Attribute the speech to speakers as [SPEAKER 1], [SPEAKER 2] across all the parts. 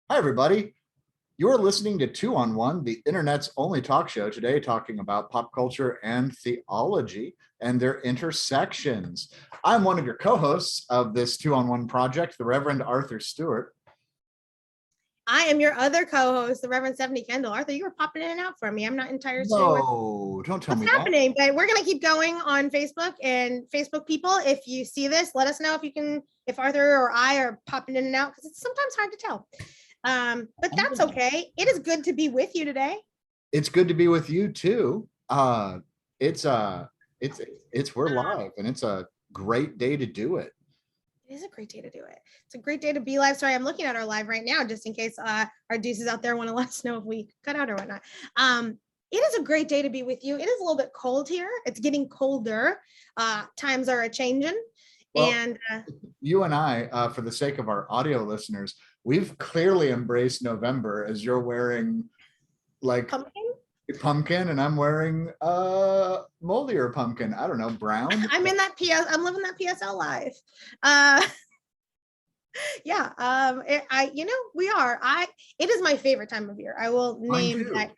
[SPEAKER 1] Hi, everybody. You're listening to Two on One, the internet's only talk show today, talking about pop culture and theology and their intersections. I'm one of your co hosts of this Two on One project, the Reverend Arthur Stewart.
[SPEAKER 2] I am your other co-host, the Reverend Stephanie Kendall. Arthur, you were popping in and out for me. I'm not entirely sure
[SPEAKER 1] No, don't tell me
[SPEAKER 2] what's happening, but we're going to keep going on Facebook. And Facebook people, if you see this, let us know if Arthur or I are popping in and out, because it's sometimes hard to tell. But that's okay. It is good to be with you today.
[SPEAKER 1] It's good to be with you too. It's we're live, and it's a great day to do it.
[SPEAKER 2] It is a great day to do it. It's a great day to be live. Sorry, I'm looking at our live right now, just in case our deuces out there want to let us know if we cut out or whatnot. It is a great day to be with you. It is a little bit cold here. It's getting colder. Times are a-changing.
[SPEAKER 1] Well,
[SPEAKER 2] and
[SPEAKER 1] you and I, for the sake of our audio listeners, we've clearly embraced November, as you're wearing like pumpkin and I'm wearing moldier pumpkin. I don't know, brown.
[SPEAKER 2] I'm living that PSL life. Yeah. It is my favorite time of year. I will name that.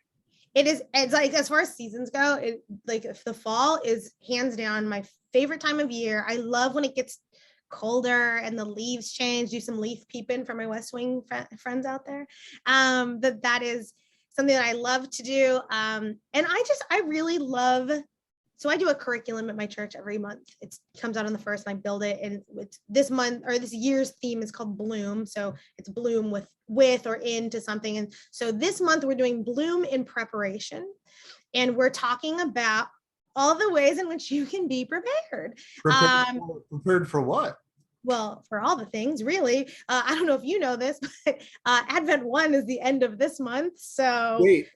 [SPEAKER 2] It's like, as far as seasons go, if the fall is hands down my favorite time of year. I love when it gets colder and the leaves change. Do some leaf peeping for my West Wing friends out there. That is something that I love to do. And I really love. So I do a curriculum at my church every month. It comes out on the 1st and I build it. And this month, or this year's theme, is called Bloom. So it's bloom with or into something. And so this month we're doing Bloom in Preparation. And we're talking about all the ways in which you can be prepared.
[SPEAKER 1] Prepared for what?
[SPEAKER 2] Well, for all the things, really. I don't know if you know this, but Advent 1 is the end of this month. So
[SPEAKER 1] wait,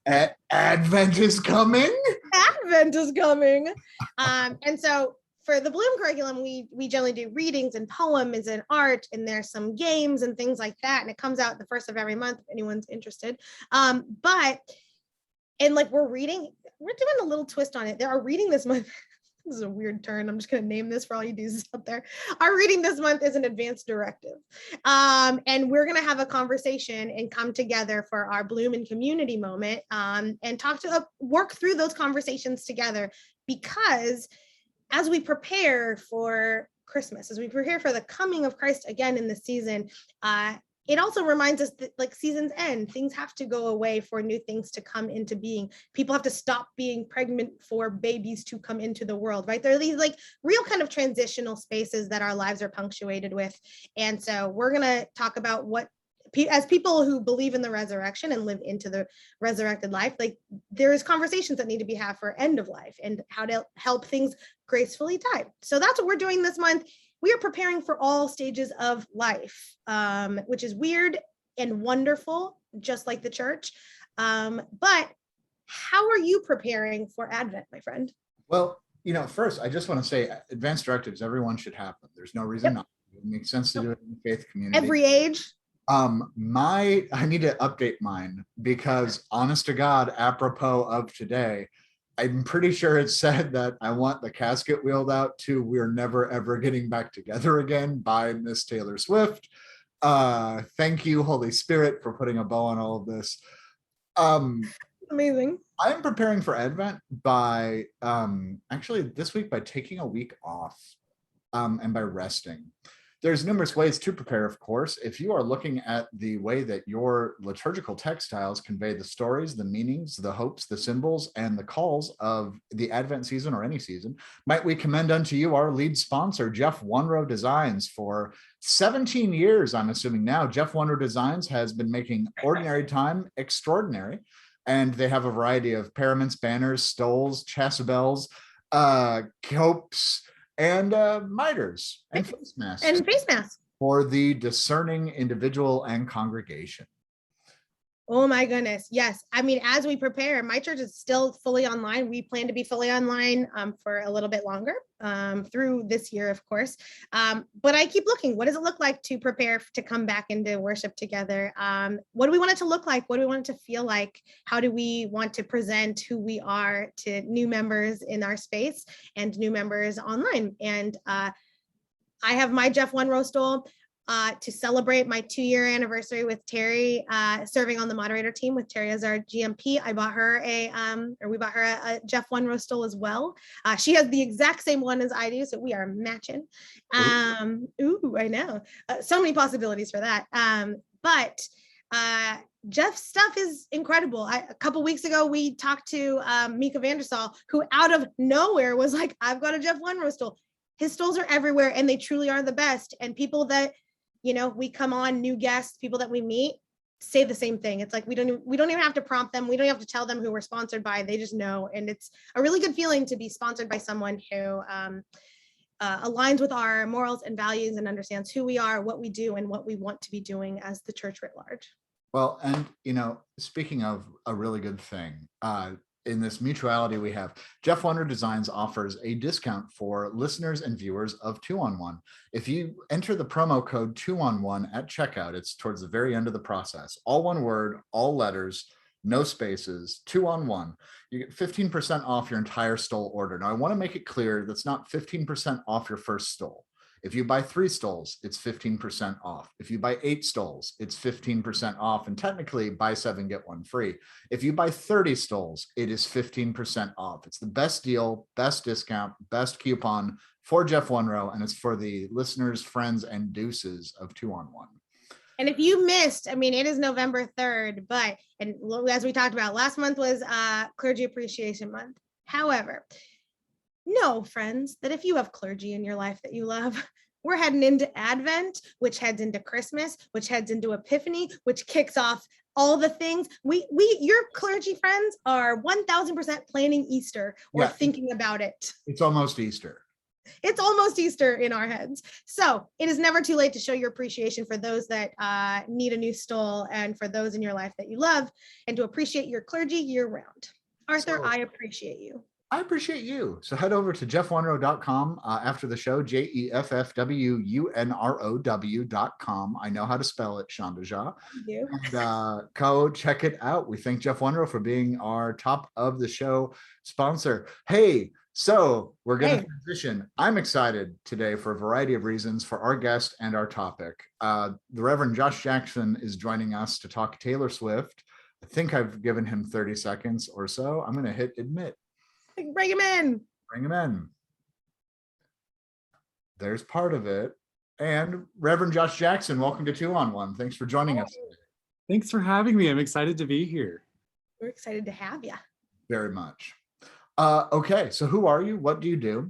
[SPEAKER 1] Advent is coming?
[SPEAKER 2] Advent is coming. And so for the Bloom curriculum, we generally do readings and poems and art, and there's some games and things like that. And it comes out the 1st of every month if anyone's interested. We're doing a little twist on it. There are reading this month. This is a weird turn. I'm just going to name this for all you deuces out there. Our reading this month is an advanced directive. And we're going to have a conversation and come together for our Bloom and community moment, and work through those conversations together, because as we prepare for Christmas, as we prepare for the coming of Christ again in this season, it also reminds us that, like, seasons end, things have to go away for new things to come into being. People have to stop being pregnant for babies to come into the world, right? There are these like real kind of transitional spaces that our lives are punctuated with. And so we're going to talk about what, as people who believe in the resurrection and live into the resurrected life, like, there is conversations that need to be had for end of life and how to help things gracefully die. So that's what we're doing this month. We are preparing for all stages of life, which is weird and wonderful, just like the church. But how are you preparing for Advent, my friend?
[SPEAKER 1] Well, first, I just want to say advanced directives, everyone should have them. There's no reason not to. It makes sense to do it in the faith community.
[SPEAKER 2] Every age?
[SPEAKER 1] I need to update mine, because honest to God, apropos of today, I'm pretty sure it said that I want the casket wheeled out to "We're Never Ever Getting Back Together Again" by Miss Taylor Swift. Thank you, Holy Spirit, for putting a bow on all of this.
[SPEAKER 2] Amazing.
[SPEAKER 1] I'm preparing for Advent by actually this week by taking a week off, and by resting. There's numerous ways to prepare, of course. If you are looking at the way that your liturgical textiles convey the stories, the meanings, the hopes, the symbols, and the calls of the Advent season or any season, might we commend unto you our lead sponsor, Jeff Wunrow Designs. For 17 years, I'm assuming now, Jeff Wunrow Designs has been making ordinary time extraordinary. And they have a variety of paraments, banners, stoles, chasubles, copes, and miters and face masks for the discerning individual and congregation.
[SPEAKER 2] Oh my goodness. Yes. I mean, as we prepare, my church is still fully online. We plan to be fully online for a little bit longer, through this year, of course. But I keep looking, what does it look like to prepare to come back into worship together? What do we want it to look like? What do we want it to feel like? How do we want to present who we are to new members in our space and new members online? And I have my Jeff Wunrow stole. to celebrate my 2-year anniversary with Terry, serving on the moderator team with Terry as our GMP. I bought her we bought her a Jeff One roast stool as well. She has the exact same one as I do, so we are matching. Ooh, I know. So many possibilities for that. But Jeff's stuff is incredible. A couple weeks ago, we talked to Mika Vandersal, who out of nowhere was like, I've got a Jeff One roast stool. His stoles are everywhere and they truly are the best. And people that, we come on, new guests, people that we meet, say the same thing. It's like, we don't even have to prompt them. We don't have to tell them who we're sponsored by. They just know. And it's a really good feeling to be sponsored by someone who aligns with our morals and values and understands who we are, what we do, and what we want to be doing as the church writ large.
[SPEAKER 1] Well, and speaking of a really good thing, in this mutuality we have, Jeff Wonder Designs offers a discount for listeners and viewers of 2-on-1. If you enter the promo code 2-on-1 at checkout, it's towards the very end of the process. All one word, all letters, no spaces, 2-on-1. You get 15% off your entire stole order. Now, I want to make it clear that's not 15% off your first stole. If you buy 3 stoles, it's 15% off. If you buy 8 stoles, it's 15% off. And technically, buy 7, get 1 free. If you buy 30 stoles, it is 15% off. It's the best deal, best discount, best coupon for Jeff Wonrow, and it's for the listeners, friends, and deuces of 2-on-1.
[SPEAKER 2] And if you missed, it is November 3rd, and as we talked about, last month was Clergy Appreciation Month. However, know, friends, that if you have clergy in your life that you love, we're heading into Advent, which heads into Christmas, which heads into Epiphany, which kicks off all the things. Your clergy friends are 1000% planning Easter or thinking about it.
[SPEAKER 1] It's almost Easter.
[SPEAKER 2] It's almost Easter in our heads. So it is never too late to show your appreciation for those that need a new stole and for those in your life that you love, and to appreciate your clergy year round. Arthur, I appreciate you.
[SPEAKER 1] I appreciate you. So head over to jeffwonrow.com after the show, jeffwunrow.com. I know how to spell it, Shandaja. And go check it out. We thank Jeff Wonrow for being our top of the show sponsor. Hey, so we're going to transition. I'm excited today for a variety of reasons for our guest and our topic. The Reverend Josh Jackson is joining us to talk Taylor Swift. I think I've given him 30 seconds or so. I'm going to hit admit.
[SPEAKER 2] Bring him in.
[SPEAKER 1] Bring him in. There's part of it. And Reverend Josh Jackson, welcome to 2-on-1. Thanks for joining us today.
[SPEAKER 3] Thanks for having me. I'm excited to be here.
[SPEAKER 2] We're excited to have you.
[SPEAKER 1] Very much. Okay, so who are you? What do you do?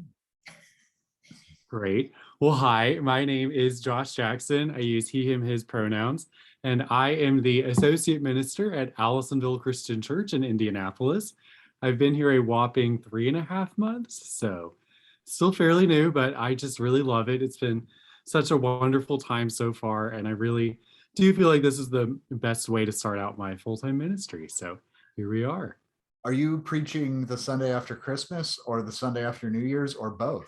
[SPEAKER 3] Great. Well, hi, my name is Josh Jackson. I use he, him, his pronouns, and I am the associate minister at Allisonville Christian Church in Indianapolis. I've been here a whopping 3.5 months, so still fairly new, but I just really love it. It's been such a wonderful time so far, and I really do feel like this is the best way to start out my full-time ministry. So here we are.
[SPEAKER 1] Are you preaching the Sunday after Christmas or the Sunday after New Year's or both?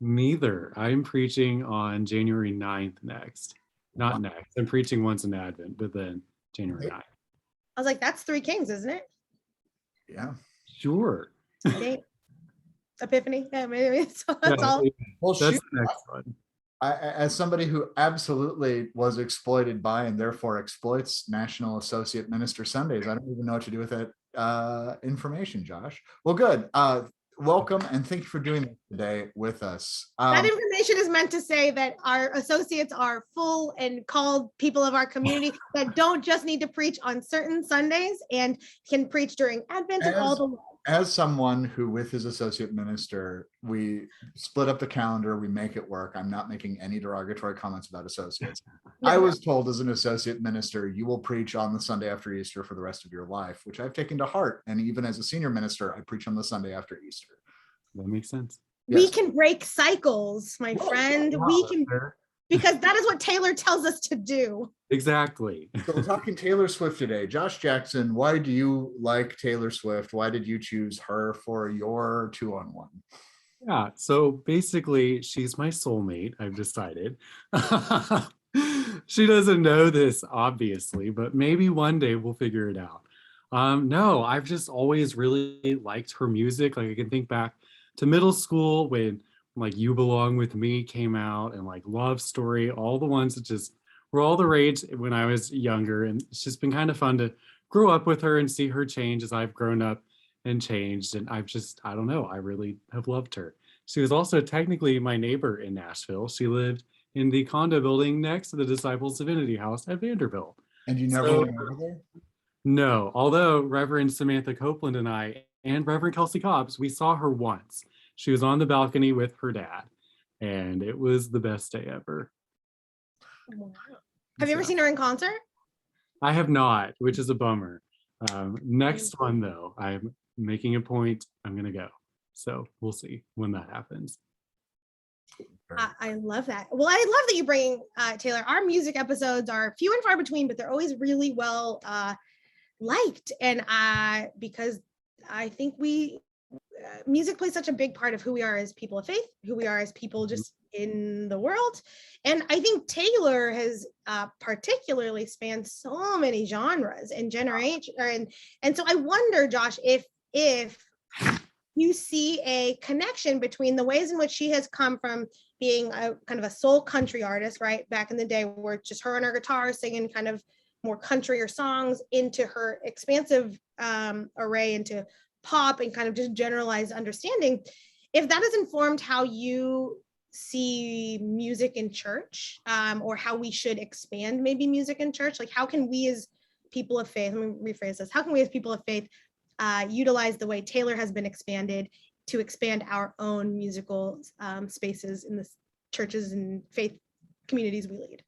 [SPEAKER 3] Neither. I'm preaching on January 9th next. Not next. I'm preaching once in Advent, but then January 9th.
[SPEAKER 2] I was like, that's 3 Kings, isn't it?
[SPEAKER 1] Yeah.
[SPEAKER 3] Sure.
[SPEAKER 2] Epiphany. Yeah, maybe that's all.
[SPEAKER 1] Well,
[SPEAKER 3] that's the next one.
[SPEAKER 1] As somebody who absolutely was exploited by and therefore exploits National Associate Minister Sundays, I don't even know what to do with that information, Josh. Well, good. Welcome and thank you for doing this today with us.
[SPEAKER 2] That information is meant to say that our associates are full and called people of our community that don't just need to preach on certain Sundays and can preach during Advent and all the way.
[SPEAKER 1] As someone who with his associate minister, we split up the calendar, we make it work. I'm not making any derogatory comments about associates. I was told as an associate minister, you will preach on the Sunday after Easter for the rest of your life, which I've taken to heart. And even as a senior minister, I preach on the Sunday after Easter.
[SPEAKER 3] That makes sense.
[SPEAKER 2] Yes. We can break cycles, my friend. We can, because that is what Taylor tells us to do.
[SPEAKER 3] Exactly.
[SPEAKER 1] So we're talking Taylor Swift today. Josh Jackson, why do you like Taylor Swift? Why did you choose her for your 2-on-1?
[SPEAKER 3] Yeah, so basically she's my soulmate, I've decided. She doesn't know this, obviously, but maybe one day we'll figure it out. No, I've just always really liked her music. Like I can think back to middle school when like You Belong With Me came out, and like Love Story, all the ones that just were all the rage when I was younger. And it's just been kind of fun to grow up with her and see her change as I've grown up and changed. And I don't know, I really have loved her. She was also technically my neighbor in Nashville. She lived in the condo building next to the Disciples Divinity House at Vanderbilt.
[SPEAKER 1] And you never
[SPEAKER 3] So,
[SPEAKER 1] went over there?
[SPEAKER 3] no, although Reverend Samantha Copeland and I and Reverend Kelsey Cobbs, we saw her once. She was on the balcony with her dad, and it was the best day ever.
[SPEAKER 2] Wow. Have you ever seen her in concert?
[SPEAKER 3] I have not, which is a bummer. Next one, though, I'm making a point. I'm going to go. So we'll see when that happens.
[SPEAKER 2] I love that. Well, I love that you bring Taylor. Our music episodes are few and far between, but they're always really well liked. And because I think music plays such a big part of who we are as people of faith, who we are as people just in the world. And I think Taylor has particularly spanned so many genres and generations. And so I wonder, Josh, if you see a connection between the ways in which she has come from being a kind of a soul country artist, right, back in the day, where it's just her and her guitar singing kind of more country or songs, into her expansive array into pop and kind of just generalized understanding. If that has informed how you see music in church, or how we should expand maybe music in church, like how can we as people of faith, let me rephrase this, how can we as people of faith utilize the way Taylor has been expanded to expand our own musical spaces in the churches and faith communities we lead?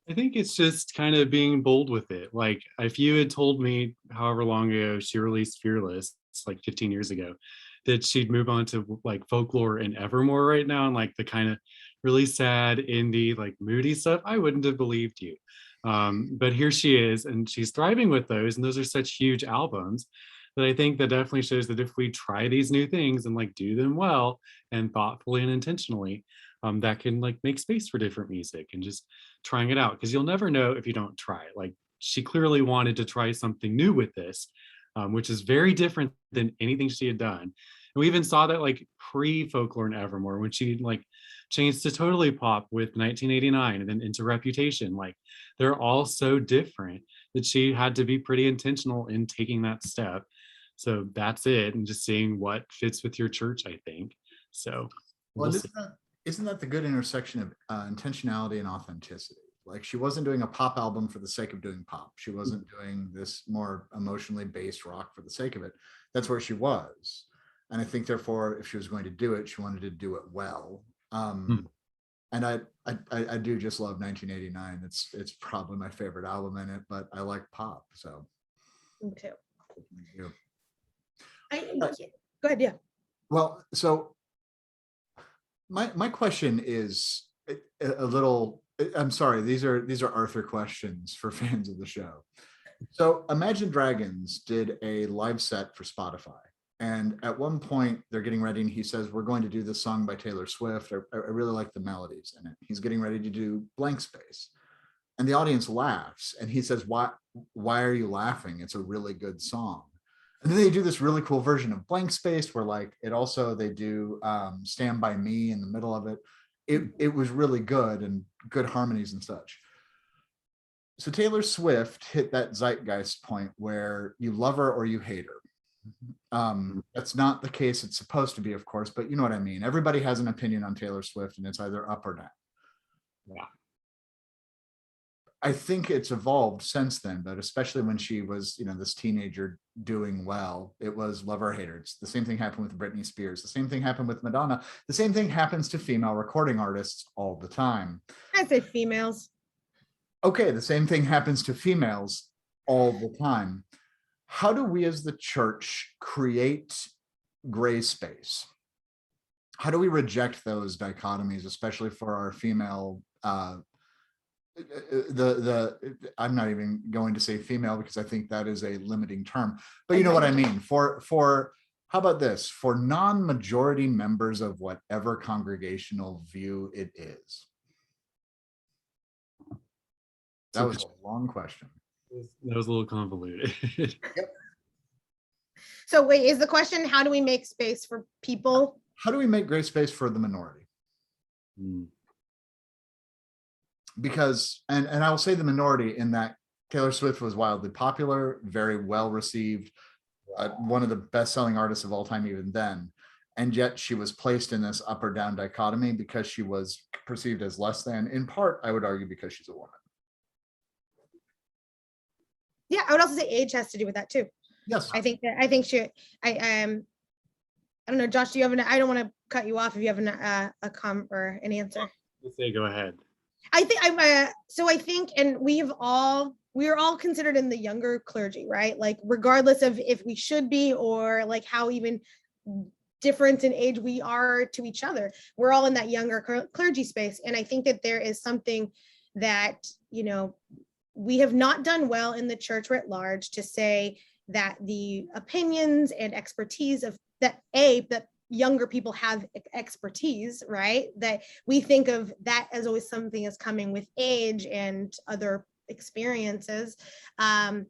[SPEAKER 3] I think it's just kind of being bold with it. Like if you had told me however long ago she released Fearless, like 15 years ago, that she'd move on to like folklore and Evermore right now, and like the kind of really sad indie, like moody stuff, I wouldn't have believed you. But here she is, and she's thriving with those, and those are such huge albums that I think that definitely shows that if we try these new things and like do them well and thoughtfully and intentionally, that can like make space for different music and just trying it out, because you'll never know if you don't try it. Like she clearly wanted to try something new with this, which is very different than anything she had done. And we even saw that like pre-Folklore and Evermore, when she like changed to totally pop with 1989 and then into Reputation. Like they're all so different that she had to be pretty intentional in taking that step. So that's it, and just seeing what fits with your church, I think. So
[SPEAKER 1] Well, isn't that the good intersection of intentionality and authenticity? Like she wasn't doing a pop album for the sake of doing pop. She wasn't doing this more emotionally based rock for the sake of it. That's where she was. And I think therefore, if she was going to do it, she wanted to do it well. And I do just love 1989. It's probably my favorite album in it, but I like pop. So
[SPEAKER 2] Me too.
[SPEAKER 1] you.
[SPEAKER 2] Go ahead, yeah.
[SPEAKER 1] Well, so my question is a little, I'm sorry, these are Arthur questions for fans of the show. So Imagine Dragons did a live set for Spotify. And at one point they're getting ready and he says, we're going to do this song by Taylor Swift. I really like the melodies in it. He's getting ready to do Blank Space. And the audience laughs. And he says, why are you laughing? It's a really good song. And then they do this really cool version of Blank Space where like they do Stand By Me in the middle of it. It was really good and good harmonies and such. So Taylor Swift hit that zeitgeist point where you love her or you hate her. That's not the case it's supposed to be, of course, but you know what I mean. Everybody has an opinion on Taylor Swift and it's either up or down.
[SPEAKER 3] Yeah.
[SPEAKER 1] I think it's evolved since then, but especially when she was, this teenager doing well, it was love or hate her. It's the same thing happened with Britney Spears. The same thing happened with Madonna. The same thing happens to female recording artists all the time.
[SPEAKER 2] I say females.
[SPEAKER 1] Okay, the same thing happens to females all the time. How do we as the church create gray space? How do we reject those dichotomies, especially for our female I'm not even going to say female because I think that is a limiting term, but you know what I mean. For how about this? For non-majority members of whatever congregational view it is. That was a long question.
[SPEAKER 3] That was a little convoluted.
[SPEAKER 1] Yep.
[SPEAKER 2] So wait, is the question, how do we make space for people
[SPEAKER 1] How do we make great space for the minority? Because, and I will say the minority in that Taylor Swift was wildly popular, very well received, one of the best-selling artists of all time even then, and yet she was placed in this up or down dichotomy because she was perceived as less than, in part, I would argue, because she's a woman.
[SPEAKER 2] Yeah, I would also say age has to do with that too.
[SPEAKER 1] Yes.
[SPEAKER 2] I think I don't know, Josh, do you have I don't want to cut you off if you have an answer.
[SPEAKER 3] Say, go ahead.
[SPEAKER 2] I think, and we are all considered in the younger clergy, right? Like, regardless of if we should be, or like how even different in age we are to each other, we're all in that younger clergy space. And I think that there is something that, we have not done well in the church writ large to say that the opinions and expertise of that younger people have expertise, right? That we think of that as always something that's coming with age and other experiences. And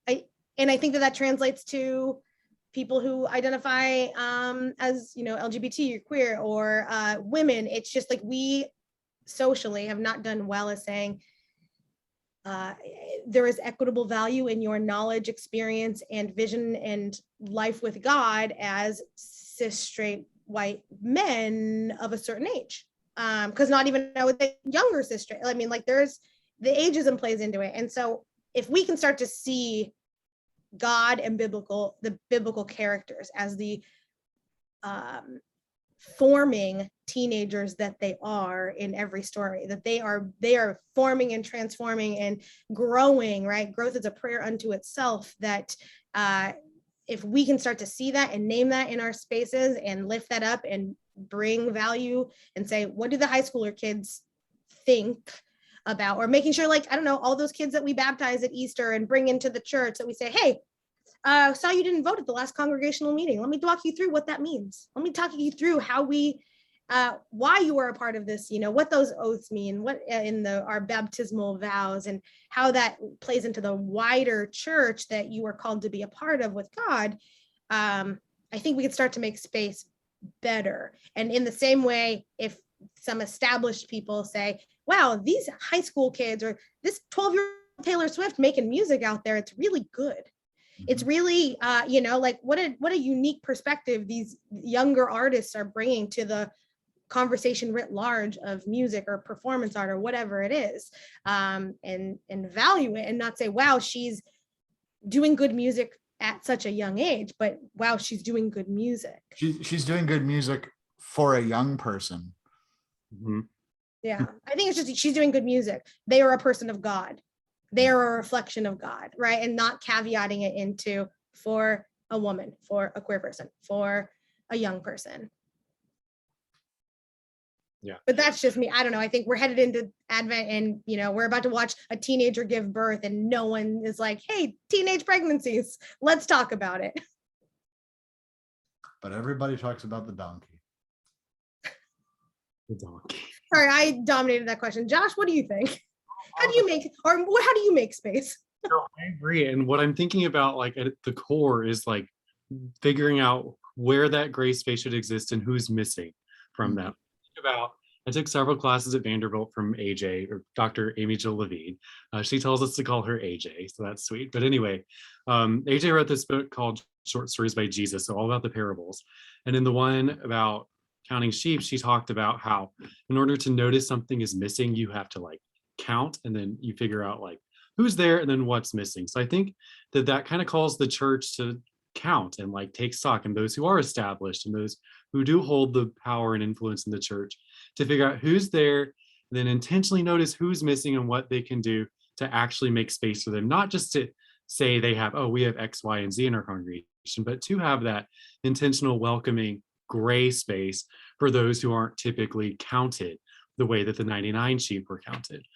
[SPEAKER 2] I think that translates to people who identify as, LGBT or queer or women. It's just like we socially have not done well as saying, there is equitable value in your knowledge, experience, and vision and life with God as cis straight white men of a certain age. Because not even, I would say, younger cis straight. I mean, like, there's the ageism plays into it. And so if we can start to see God and the biblical characters as the forming teenagers that they are in every story, that they are forming and transforming and growing, right? Growth is a prayer unto itself. That if we can start to see that and name that in our spaces and lift that up and bring value and say, what do the high schooler kids think about, or making sure, like, I don't know, all those kids that we baptize at Easter and bring into the church, that we say, hey, saw you didn't vote at the last congregational meeting. Let me walk you through what that means. Let me talk you through how why you are a part of this, what those oaths mean, what in our baptismal vows, and how that plays into the wider church that you are called to be a part of with God. I think we can start to make space better. And in the same way, if some established people say, wow, these high school kids or this 12-year-old Taylor Swift making music out there, it's really good. It's really, like what a unique perspective these younger artists are bringing to the conversation writ large of music or performance art or whatever it is, and value it and not say, wow, she's doing good music at such a young age, but wow, she's doing good music.
[SPEAKER 1] She's doing good music for a young person.
[SPEAKER 3] Mm-hmm.
[SPEAKER 2] Yeah, I think it's just she's doing good music. They are a person of God. They are a reflection of God, right? And not caveating it into for a woman, for a queer person, for a young person.
[SPEAKER 3] Yeah.
[SPEAKER 2] But that's just me. I don't know. I think we're headed into Advent and, we're about to watch a teenager give birth and no one is like, hey, teenage pregnancies, let's talk about it.
[SPEAKER 1] But everybody talks about the donkey.
[SPEAKER 3] The donkey.
[SPEAKER 2] Sorry, I dominated that question. Josh, what do you think? How do you make space?
[SPEAKER 3] No, I agree. And what I'm thinking about, like, at the core is like figuring out where that gray space should exist and who's missing from that. I took several classes at Vanderbilt from AJ, or Dr. Amy Jill Levine. She tells us to call her AJ, so that's sweet. But anyway, AJ wrote this book called Short Stories by Jesus, so all about the parables. And in the one about counting sheep, she talked about how in order to notice something is missing, you have to like count, and then you figure out like who's there and then what's missing. So I think that kind of calls the church to count and like take stock, and those who are established and those who do hold the power and influence in the church, to figure out who's there, and then intentionally notice who's missing and what they can do to actually make space for them, not just to say they have, we have X, Y, and Z in our congregation, but to have that intentional, welcoming gray space for those who aren't typically counted the way that the 99 sheep were counted.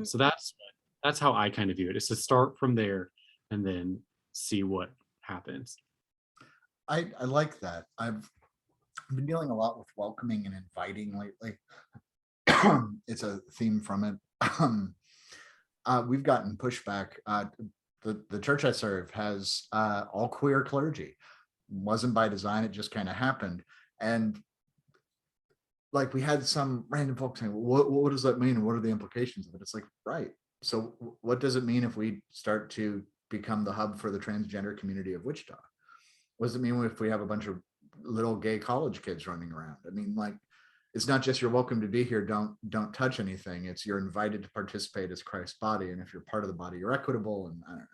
[SPEAKER 3] So that's how I kind of view it, is to start from there and then see what happens.
[SPEAKER 1] I like that. I've been dealing a lot with welcoming and inviting lately. It's a theme from it. We've gotten pushback. The church I serve has all queer clergy. wasn't by design, it just kind of happened. And like we had some random folks saying, what does that mean? And what are the implications of it? It's like, right. So what does it mean if we start to become the hub for the transgender community of Wichita? What does it mean if we have a bunch of little gay college kids running around? I mean, like, it's not just you're welcome to be here, don't touch anything. It's you're invited to participate as Christ's body. And if you're part of the body, you're equitable. And I don't know.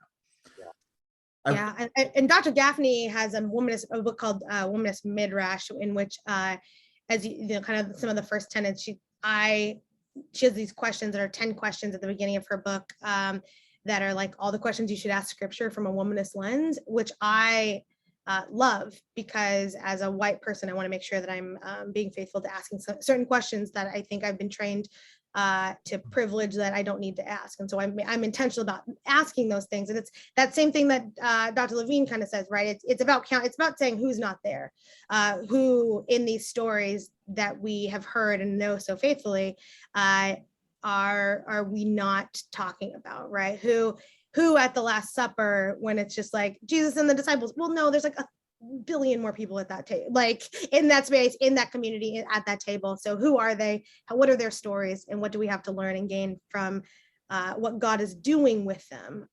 [SPEAKER 2] Yeah, and Dr. Gaffney has a book called Womanist Midrash, in which, as you know, kind of some of the first tenets, she has these questions that are 10 questions at the beginning of her book, that are like all the questions you should ask Scripture from a womanist lens, which I love, because as a white person, I want to make sure that I'm being faithful to asking certain questions that I think I've been trained to privilege that I don't need to ask. And so I'm intentional about asking those things. And it's that same thing that Dr. Levine kind of says, right? It's about saying who's not there, who in these stories that we have heard and know so faithfully are we not talking about, right? Who at the Last Supper, when it's just like Jesus and the disciples, well, no, there's like a billion more people at that table, like in that space, in that community, at that table. So who are they? What are their stories? And what do we have to learn and gain from what God is doing with them?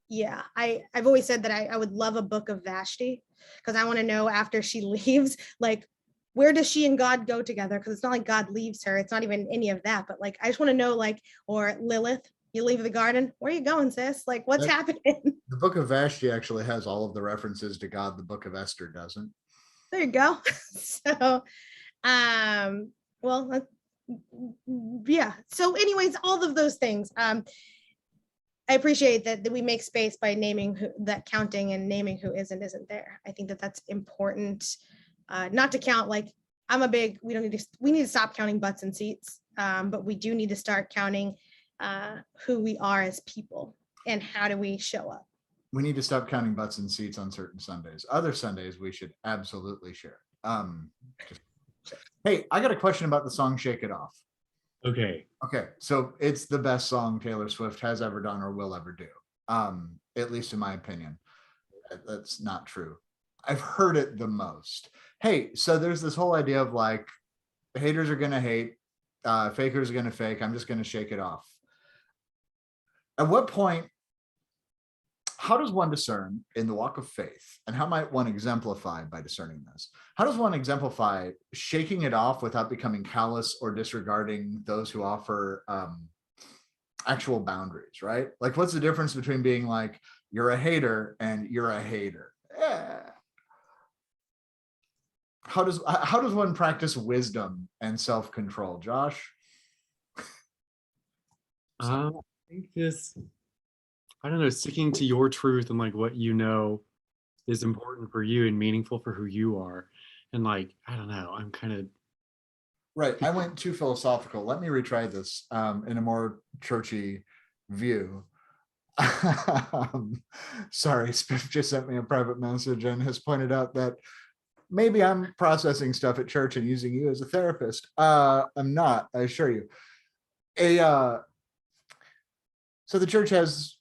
[SPEAKER 2] Yeah, I've always said that I would love a book of Vashti, because I want to know after she leaves, like, where does she and God go together? Because it's not like God leaves her. It's not even any of that. But like, I just want to know, like, or Lilith, you leave the garden. Where are you going, sis? Like, what's happening?
[SPEAKER 1] The book of Vashti actually has all of the references to God. The book of Esther doesn't.
[SPEAKER 2] There you go. So, well, yeah. So anyways, all of those things. I appreciate that we make space by naming that counting and naming who is and isn't there. I think that that's important. Not to count, like, we need to stop counting butts and seats, but we do need to start counting who we are as people and how do we show up.
[SPEAKER 1] We need to stop counting butts and seats on certain Sundays. Other Sundays we should absolutely share. Hey, I got a question about the song Shake It Off.
[SPEAKER 3] Okay.
[SPEAKER 1] So it's the best song Taylor Swift has ever done or will ever do, at least in my opinion. That's not true. I've heard it the most. Hey, so there's this whole idea of like, haters are gonna hate, fakers are gonna fake, I'm just gonna shake it off. At what point, how does one discern in the walk of faith, and how might one exemplify by discerning this? How does one exemplify shaking it off without becoming callous or disregarding those who offer actual boundaries, right? Like, what's the difference between being like, you're a hater and you're a hater? How does one practice wisdom and self-control, Josh?
[SPEAKER 3] I think I don't know, sticking to your truth and like what you know is important for you and meaningful for who you are. And like, I don't know, I'm kind of
[SPEAKER 1] right. I went too philosophical. Let me retry this in a more churchy view. Sorry, Spiff just sent me a private message and has pointed out that maybe I'm processing stuff at church and using you as a therapist. I'm not, I assure you. So the church has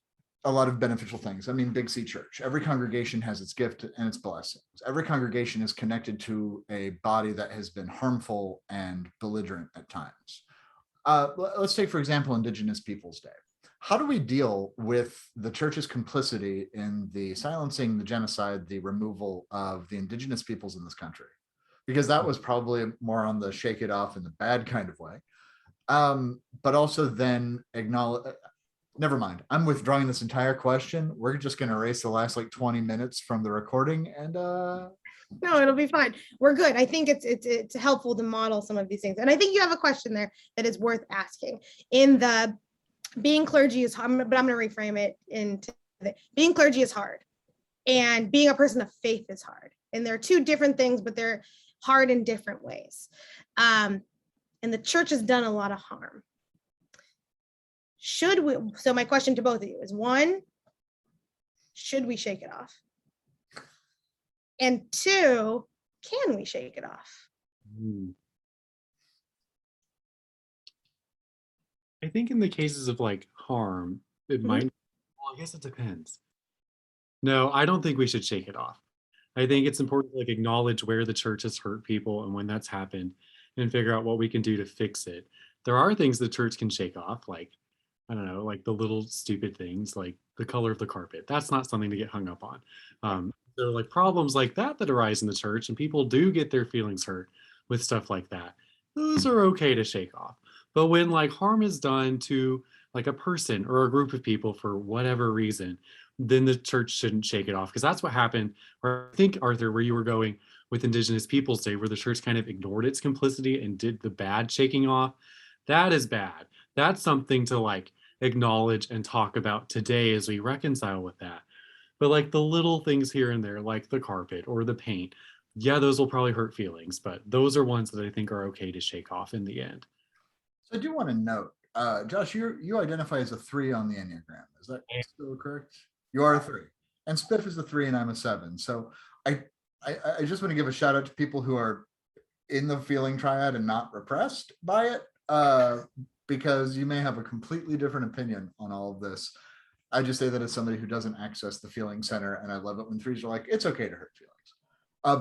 [SPEAKER 1] a lot of beneficial things. I mean, Big C Church, every congregation has its gift and its blessings. Every congregation is connected to a body that has been harmful and belligerent at times. Let's take, for example, Indigenous Peoples Day. How do we deal with the church's complicity in the silencing, the genocide, the removal of the indigenous peoples in this country? Because that was probably more on the shake it off in the bad kind of way. But also then acknowledge, never mind. I'm withdrawing this entire question. We're just going to erase the last like 20 minutes from the recording and
[SPEAKER 2] no, it'll be fine. We're good. I think it's helpful to model some of these things. And I think you have a question there that is worth asking. In the being clergy is hard, but I'm going to reframe it into being clergy is hard and being a person of faith is hard. And they're two different things, but they're hard in different ways. And the church has done a lot of harm. Should we? So my question to both of you is, one, should we shake it off? And two, can we shake it off?
[SPEAKER 3] I think in the cases of like harm, it might, well, I guess it depends. No, I don't think we should shake it off. I think it's important to like acknowledge where the church has hurt people and when that's happened and figure out what we can do to fix it. There are things the church can shake off, like, I don't know, like the little stupid things like the color of the carpet. That's not something to get hung up on. There are like problems like that that arise in the church, and people do get their feelings hurt with stuff like that. Those are okay to shake off. But when like harm is done to like a person or a group of people for whatever reason, then the church shouldn't shake it off, because that's what happened. Or I think, Arthur, where you were going with Indigenous Peoples Day, where the church kind of ignored its complicity and did the bad shaking off. That is bad. That's something to like acknowledge and talk about today as we reconcile with that. But like the little things here and there, like the carpet or the paint, yeah, those will probably hurt feelings, but those are ones that I think are okay to shake off in the end.
[SPEAKER 1] So I do want to note, Josh, you identify as a 3 on the Enneagram. Is that still correct? You are a 3. And Spiff is a 3 and I'm a 7. So I just want to give a shout out to people who are in the feeling triad and not repressed by it, because you may have a completely different opinion on all of this. I just say that as somebody who doesn't access the feeling center, and I love it when 3s are like, it's okay to hurt feelings.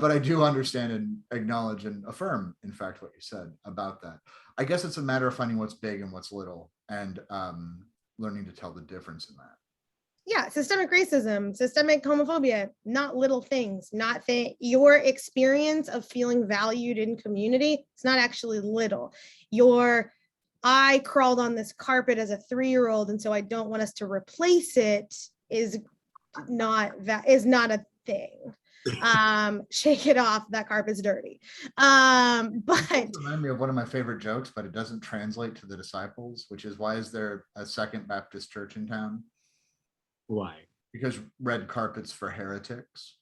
[SPEAKER 1] But I do understand and acknowledge and affirm, in fact, what you said about that. I guess it's a matter of finding what's big and what's little, and learning to tell the difference in that.
[SPEAKER 2] Yeah, systemic racism, systemic homophobia, not little things, not your experience of feeling valued in community. It's not actually little. I crawled on this carpet as a 3-year-old, and so I don't want us to replace it is not a thing. Shake it off, that carpet's dirty. But
[SPEAKER 1] remind me of one of my favorite jokes, but it doesn't translate to the disciples, which is, why is there a Second Baptist church in town?
[SPEAKER 3] Why?
[SPEAKER 1] Because red carpets for heretics.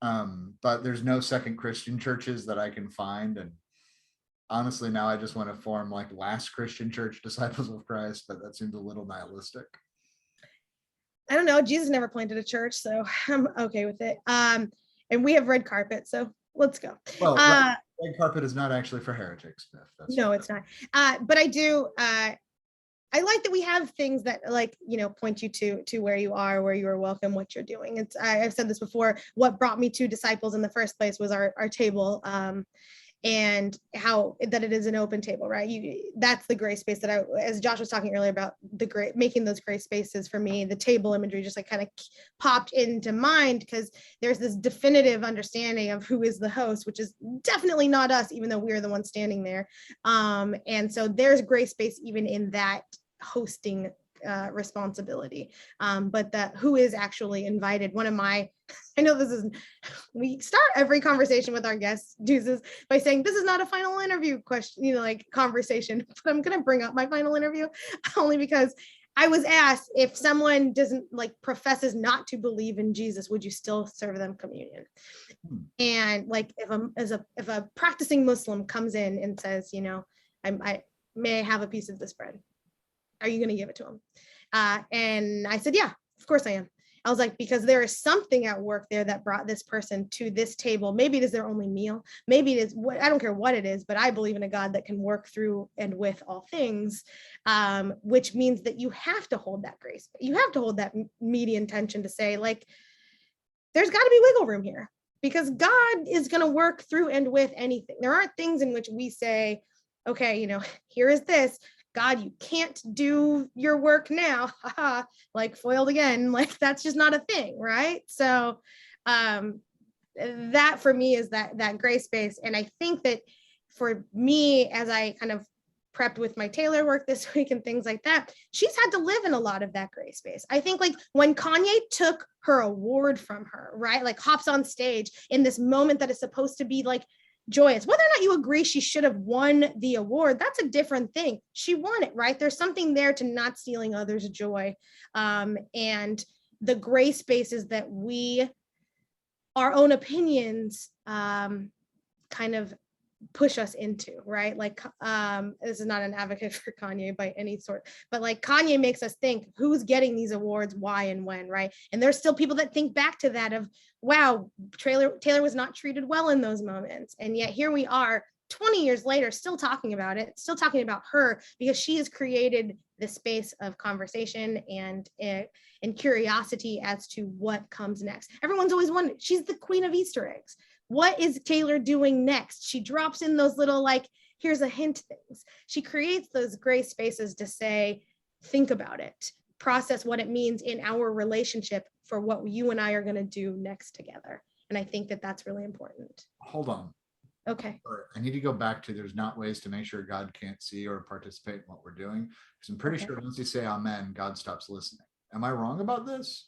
[SPEAKER 1] But there's no second Christian churches that I can find, and honestly, now I just want to form like Last Christian Church, Disciples of Christ, but that seems a little nihilistic.
[SPEAKER 2] I don't know. Jesus never planted a church, so I'm okay with it. And we have red carpet, so let's go.
[SPEAKER 1] Well, red carpet is not actually for heretics, Smith.
[SPEAKER 2] No, it's not. But I do. I like that we have things that like, point you to where you are welcome, what you're doing. I've said this before. What brought me to Disciples in the first place was our table. And how that it is an open table, right? That's the gray space that as Josh was talking earlier about making those gray spaces for me, the table imagery just like kind of popped into mind, because there's this definitive understanding of who is the host, which is definitely not us, even though we're the ones standing there. And so there's gray space even in that hosting responsibility, but that who is actually invited. I know we start every conversation with our guests, Deuces, by saying this is not a final interview question, like conversation, but I'm gonna bring up my final interview only because I was asked, if someone doesn't professes not to believe in Jesus, would you still serve them communion? And like if a practicing Muslim comes in and says, I may have a piece of this bread, are you going to give it to him? And I said, yeah, of course I am. I was like, because there is something at work there that brought this person to this table. Maybe it is their only meal. Maybe it is I don't care what it is, but I believe in a God that can work through and with all things, which means that you have to hold that grace. You have to hold that median tension to say, there's got to be wiggle room here, because God is going to work through and with anything. There aren't things in which we say, okay, here is this. God, you can't do your work now, foiled again, that's just not a thing, right? So that for me is that gray space. And I think that for me, as I kind of prepped with my Taylor work this week and things like that, she's had to live in a lot of that gray space. I think when Kanye took her award from her, right, hops on stage in this moment that is supposed to be joyous, whether or not you agree she should have won the award, that's a different thing. She won it, right? There's something there to not stealing others' joy. And the gray spaces that our own opinions kind of push us into, right? This is not an advocate for Kanye by any sort, but Kanye makes us think, who's getting these awards, why and when, right? And there's still people that think back to that of, wow, Taylor was not treated well in those moments. And yet here we are 20 years later, still talking about it, still talking about her, because she has created this space of conversation and curiosity as to what comes next. Everyone's always wondering, she's the queen of Easter eggs. What is Taylor doing next? She drops in those little, like, here's a hint things. She creates those gray spaces to say, think about it, process what it means in our relationship for what you and I are going to do next together. And I think that that's really important.
[SPEAKER 1] Hold on.
[SPEAKER 2] Okay.
[SPEAKER 1] I need to go back to there's not ways to make sure God can't see or participate in what we're doing. Because I'm pretty sure once you say amen, God stops listening. Am I wrong about this?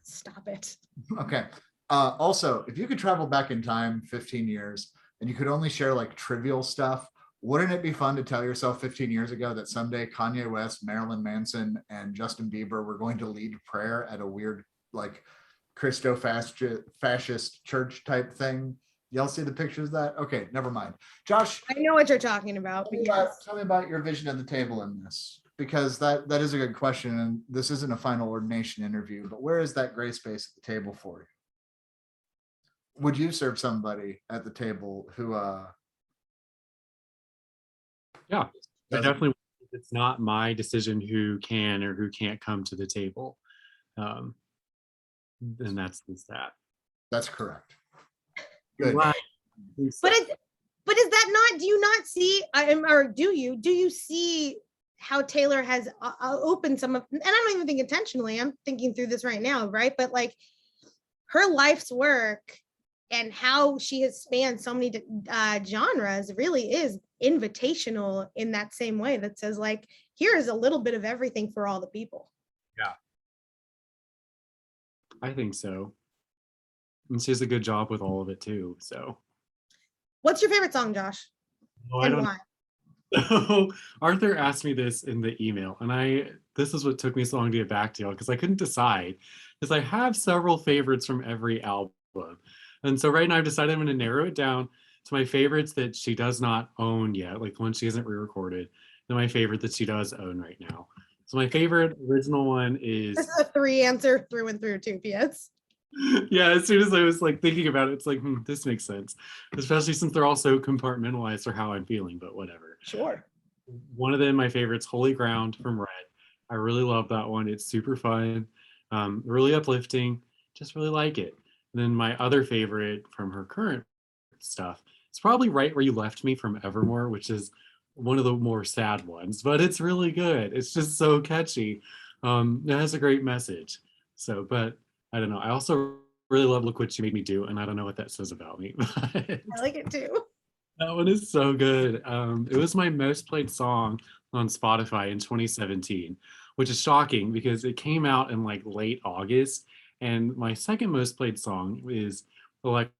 [SPEAKER 2] Stop it.
[SPEAKER 1] Okay. Also, if you could travel back in time 15 years and you could only share like trivial stuff, wouldn't it be fun to tell yourself 15 years ago that someday Kanye West, Marilyn Manson, and Justin Bieber were going to lead prayer at a weird, like, Christo-fascist church type thing? Y'all see the pictures of that? Okay, never mind. Josh,
[SPEAKER 2] I know what you're talking about, but yes.
[SPEAKER 1] tell me about your vision of the table in this, because that is a good question. And this isn't a final ordination interview, but where is that gray space at the table for you? Would you serve somebody at the table who
[SPEAKER 3] Yeah, I definitely, it's not my decision who can or who can't come to the table. And that's that.
[SPEAKER 1] That's correct. Good.
[SPEAKER 3] Right.
[SPEAKER 2] But is that not, do you not see, or do you see how Taylor has opened some of, and I don't even think intentionally, I'm thinking through this right now, right? But like her life's work and how she has spanned so many genres really is invitational in that same way that says, like, here is a little bit of everything for all the people.
[SPEAKER 3] Yeah, I think so. And she does a good job with all of it too. So,
[SPEAKER 2] what's your favorite song, Josh?
[SPEAKER 3] no,
[SPEAKER 2] and
[SPEAKER 3] I don't
[SPEAKER 2] why?
[SPEAKER 3] know. Arthur asked me this in the email, and this is what took me so long to get back to y'all, because I couldn't decide, because I have several favorites from every album. And so right now I've decided I'm going to narrow it down to my favorites that she does not own yet, like the one she hasn't re-recorded, and my favorite that she does own right now. So my favorite original one is...
[SPEAKER 2] This is a 3 answer through and through too, P.S.
[SPEAKER 3] Yeah, as soon as I was like thinking about it, it's like, this makes sense, especially since they're all so compartmentalized for how I'm feeling, but whatever.
[SPEAKER 2] Sure.
[SPEAKER 3] One of them, my favorites, Holy Ground from Red. I really love that one. It's super fun, really uplifting, just really like it. And then my other favorite from her current stuff, it's probably Right Where You Left Me from Evermore, which is one of the more sad ones, but it's really good. It's just so catchy. It has a great message. So, but I don't know. I also really love Look What You Made Me Do, and I don't know what that says about me.
[SPEAKER 2] I like it too.
[SPEAKER 3] That one is so good. It was my most played song on Spotify in 2017, which is shocking because it came out in like late August. And my second most played song is Electric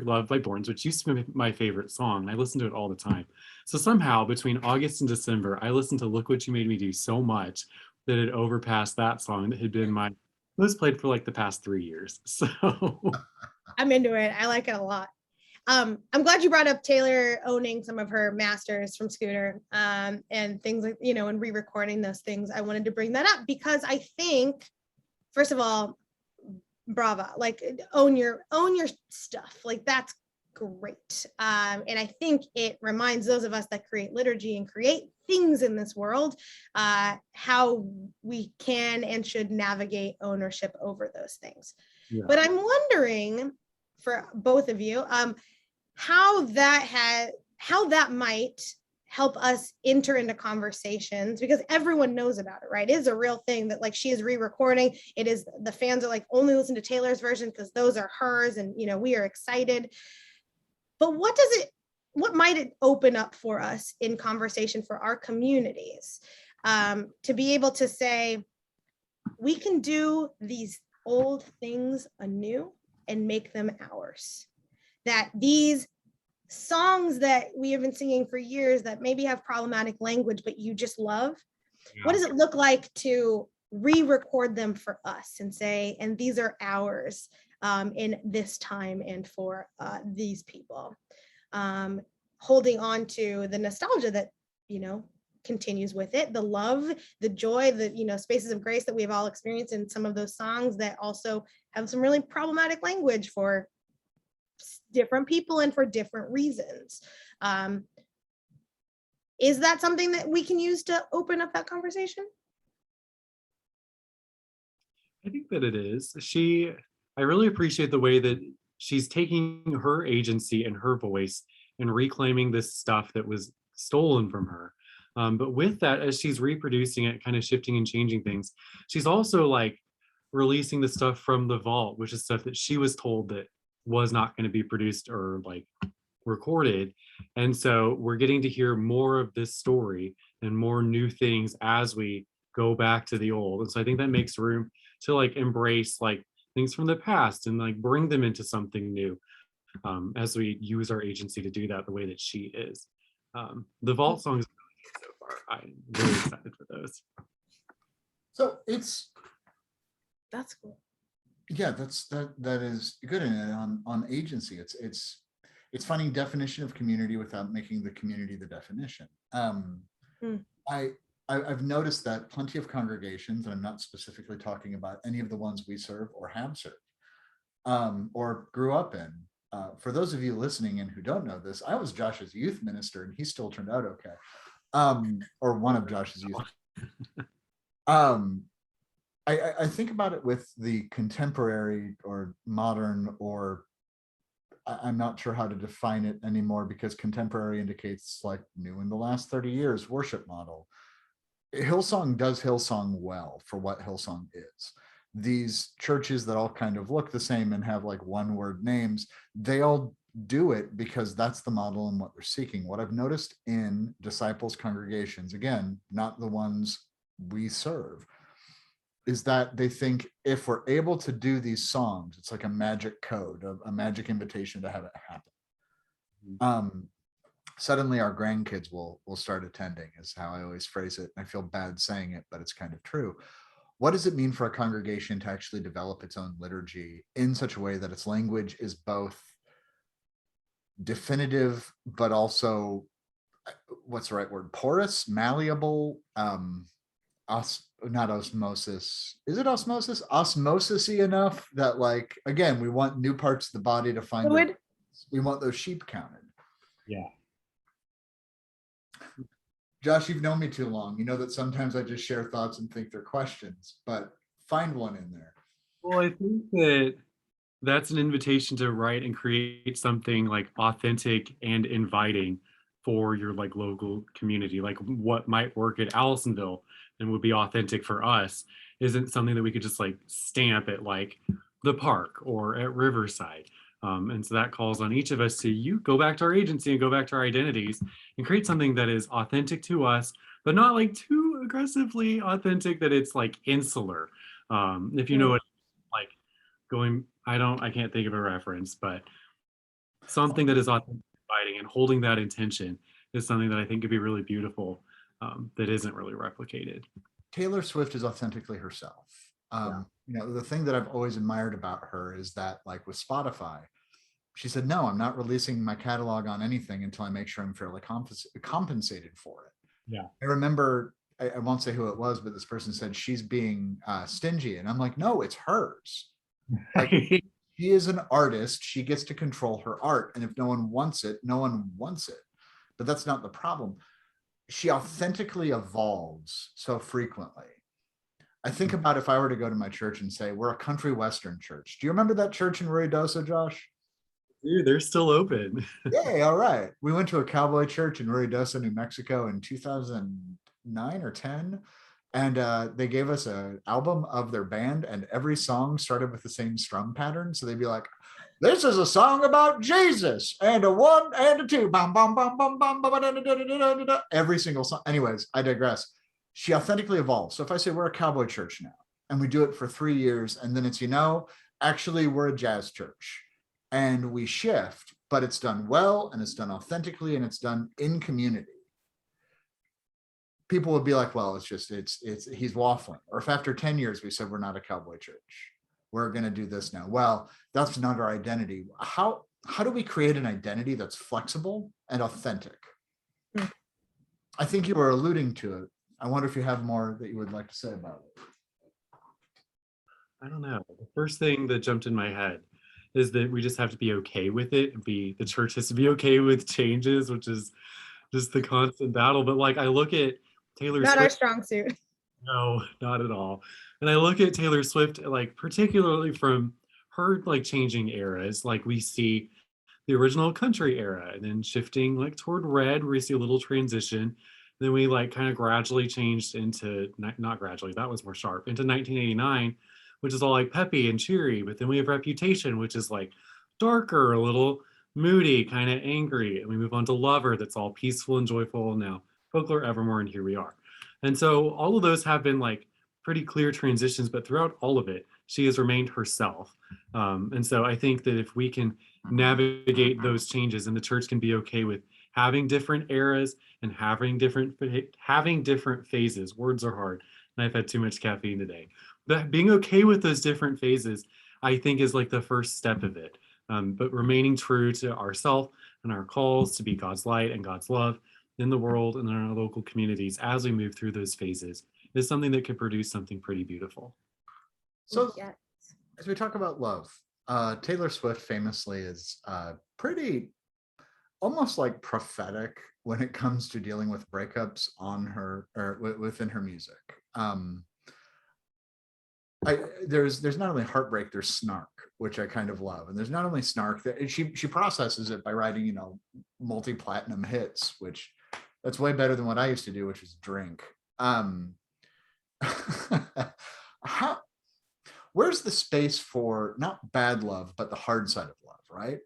[SPEAKER 3] Love by Borns, which used to be my favorite song. I listen to it all the time. So somehow between August and December, I listened to Look What You Made Me Do so much that it overpassed that song that had been my most played for like the past 3 years. So
[SPEAKER 2] I'm into it. I like it a lot. I'm glad you brought up Taylor owning some of her masters from Scooter and things like, and re-recording those things. I wanted to bring that up because I think, first of all, brava, like own your stuff. Like that's great. And I think it reminds those of us that create liturgy and create things in this world, how we can and should navigate ownership over those things. Yeah. But I'm wondering for both of you, how that might help us enter into conversations, because everyone knows about it, right? It is a real thing that like she is re-recording. It is, the fans are like, only listen to Taylor's version because those are hers, and we are excited. But what might it open up for us in conversation for our communities, to be able to say, we can do these old things anew and make them ours? That these songs that we have been singing for years that maybe have problematic language, but you just love, what does it look like to re-record them for us and say, and these are ours in this time and for these people? Holding on to the nostalgia that, continues with it, the love, the joy, the, spaces of grace that we've all experienced in some of those songs that also have some really problematic language for different people and for different reasons. Is that something that we can use to open up that conversation?
[SPEAKER 3] I think that it is. I really appreciate the way that she's taking her agency and her voice and reclaiming this stuff that was stolen from her. But with that, as she's reproducing it, kind of shifting and changing things, she's also like releasing the stuff from the vault, which is stuff that she was told that was not going to be produced or like recorded. And so we're getting to hear more of this story and more new things as we go back to the old. And so I think that makes room to like embrace like things from the past and like bring them into something new, as we use our agency to do that the way that she is. The vault songs so far, I'm really excited for those.
[SPEAKER 1] So
[SPEAKER 2] That's cool.
[SPEAKER 1] yeah, that is good. And on agency, it's finding definition of community without making the community the definition. I've noticed that plenty of congregations, and I'm not specifically talking about any of the ones we serve or have served, or grew up in. For those of you listening and who don't know this, I was Josh's youth minister, and he still turned out okay. Or one of Josh's youth. I think about it with the contemporary or modern, or I'm not sure how to define it anymore, because contemporary indicates like new in the last 30 years worship model. Hillsong does Hillsong well for what Hillsong is. These churches that all kind of look the same and have like one word names, they all do it because that's the model and what they're seeking. What I've noticed in disciples congregations, again, not the ones we serve, is that they think if we're able to do these songs, it's like a magic code, a magic invitation to have it happen. Suddenly our grandkids will start attending, is how I always phrase it. I feel bad saying it, but it's kind of true. What does it mean for a congregation to actually develop its own liturgy in such a way that its language is both definitive, but also, what's the right word? Porous, malleable, not osmosis. Is it osmosis? Osmosis-y enough that, like, again, we want new parts of the body to find it. We want those sheep counted.
[SPEAKER 3] Yeah.
[SPEAKER 1] Josh, you've known me too long. You know that sometimes I just share thoughts and think they're questions, but find one in there.
[SPEAKER 3] Well, I think that that's an invitation to write and create something like authentic and inviting for your like local community. Like what might work at Allisonville and would be authentic for us isn't something that we could just like stamp at like the park or at Riverside. And so that calls on each of us to go back to our agency and go back to our identities and create something that is authentic to us, but not like too aggressively authentic that it's like insular. If you know what, like I can't think of a reference, but something that is authentic, inviting, and holding that intention is something that I think could be really beautiful, that isn't really replicated.
[SPEAKER 1] Taylor Swift is authentically herself. You know, the thing that I've always admired about her is that, like with Spotify, she said, no, I'm not releasing my catalog on anything until I make sure I'm fairly compensated for it.
[SPEAKER 3] Yeah.
[SPEAKER 1] I remember, I won't say who it was, but this person said she's being stingy. And I'm like, no, it's hers. Like, she is an artist. She gets to control her art. And if no one wants it, no one wants it. But that's not the problem. She authentically evolves so frequently. I think about if I were to go to my church and say, we're a country Western church. Do you remember that church in Ruidoso, Josh?
[SPEAKER 3] Dude, they're still open.
[SPEAKER 1] Yay, all right. We went to a cowboy church in Ruidoso, New Mexico in 2009 or 10. And they gave us an album of their band, and every song started with the same strum pattern. So they'd be like, this is a song about Jesus, and a 1 and a 2. Bum, bum, bum, bum, bum, bum, da, da, da, da, da, da. Every single song. Anyways, I digress. She authentically evolves. So if I say we're a cowboy church now, and we do it for 3 years, and then it's, actually we're a jazz church, and we shift, but it's done well, and it's done authentically, and it's done in community. People would be like, well, it's he's waffling. Or if after 10 years we said we're not a cowboy church, we're going to do this now. Well, that's not our identity. How do we create an identity that's flexible and authentic? I think you were alluding to it. I wonder if you have more that you would like to say about it.
[SPEAKER 3] I don't know. The first thing that jumped in my head is that we just have to be okay with it and the church has to be okay with changes, which is just the constant battle. But like I look at Taylor
[SPEAKER 2] Not our
[SPEAKER 3] Swift,
[SPEAKER 2] strong suit.
[SPEAKER 3] no, not at all. And I look at Taylor Swift, like particularly from her like changing eras, like we see the original country era and then shifting like toward red, where we see a little transition. Then we like kind of gradually changed into, not gradually, that was more sharp, into 1989, which is all like peppy and cheery. But then we have Reputation, which is like darker, a little moody, kind of angry. And we move on to Lover, that's all peaceful and joyful. Now Folklore, Evermore, and here we are. And so all of those have been like pretty clear transitions, but throughout all of it, she has remained herself. And so I think that if we can navigate those changes, and the church can be okay with having different eras and having different phases. Words are hard, and I've had too much caffeine today. But being okay with those different phases, I think, is like the first step of it. But remaining true to ourselves and our calls to be God's light and God's love in the world and in our local communities as we move through those phases is something that could produce something pretty beautiful.
[SPEAKER 1] So
[SPEAKER 2] Yeah.
[SPEAKER 1] as we talk about love, Taylor Swift famously is pretty almost like prophetic when it comes to dealing with breakups on her or within her music. There's not only heartbreak, there's snark, which I kind of love, and there's not only snark that she processes it by writing multi-platinum hits, which that's way better than what I used to do, which was drink. Where's the space for not bad love, but the hard side of love, right?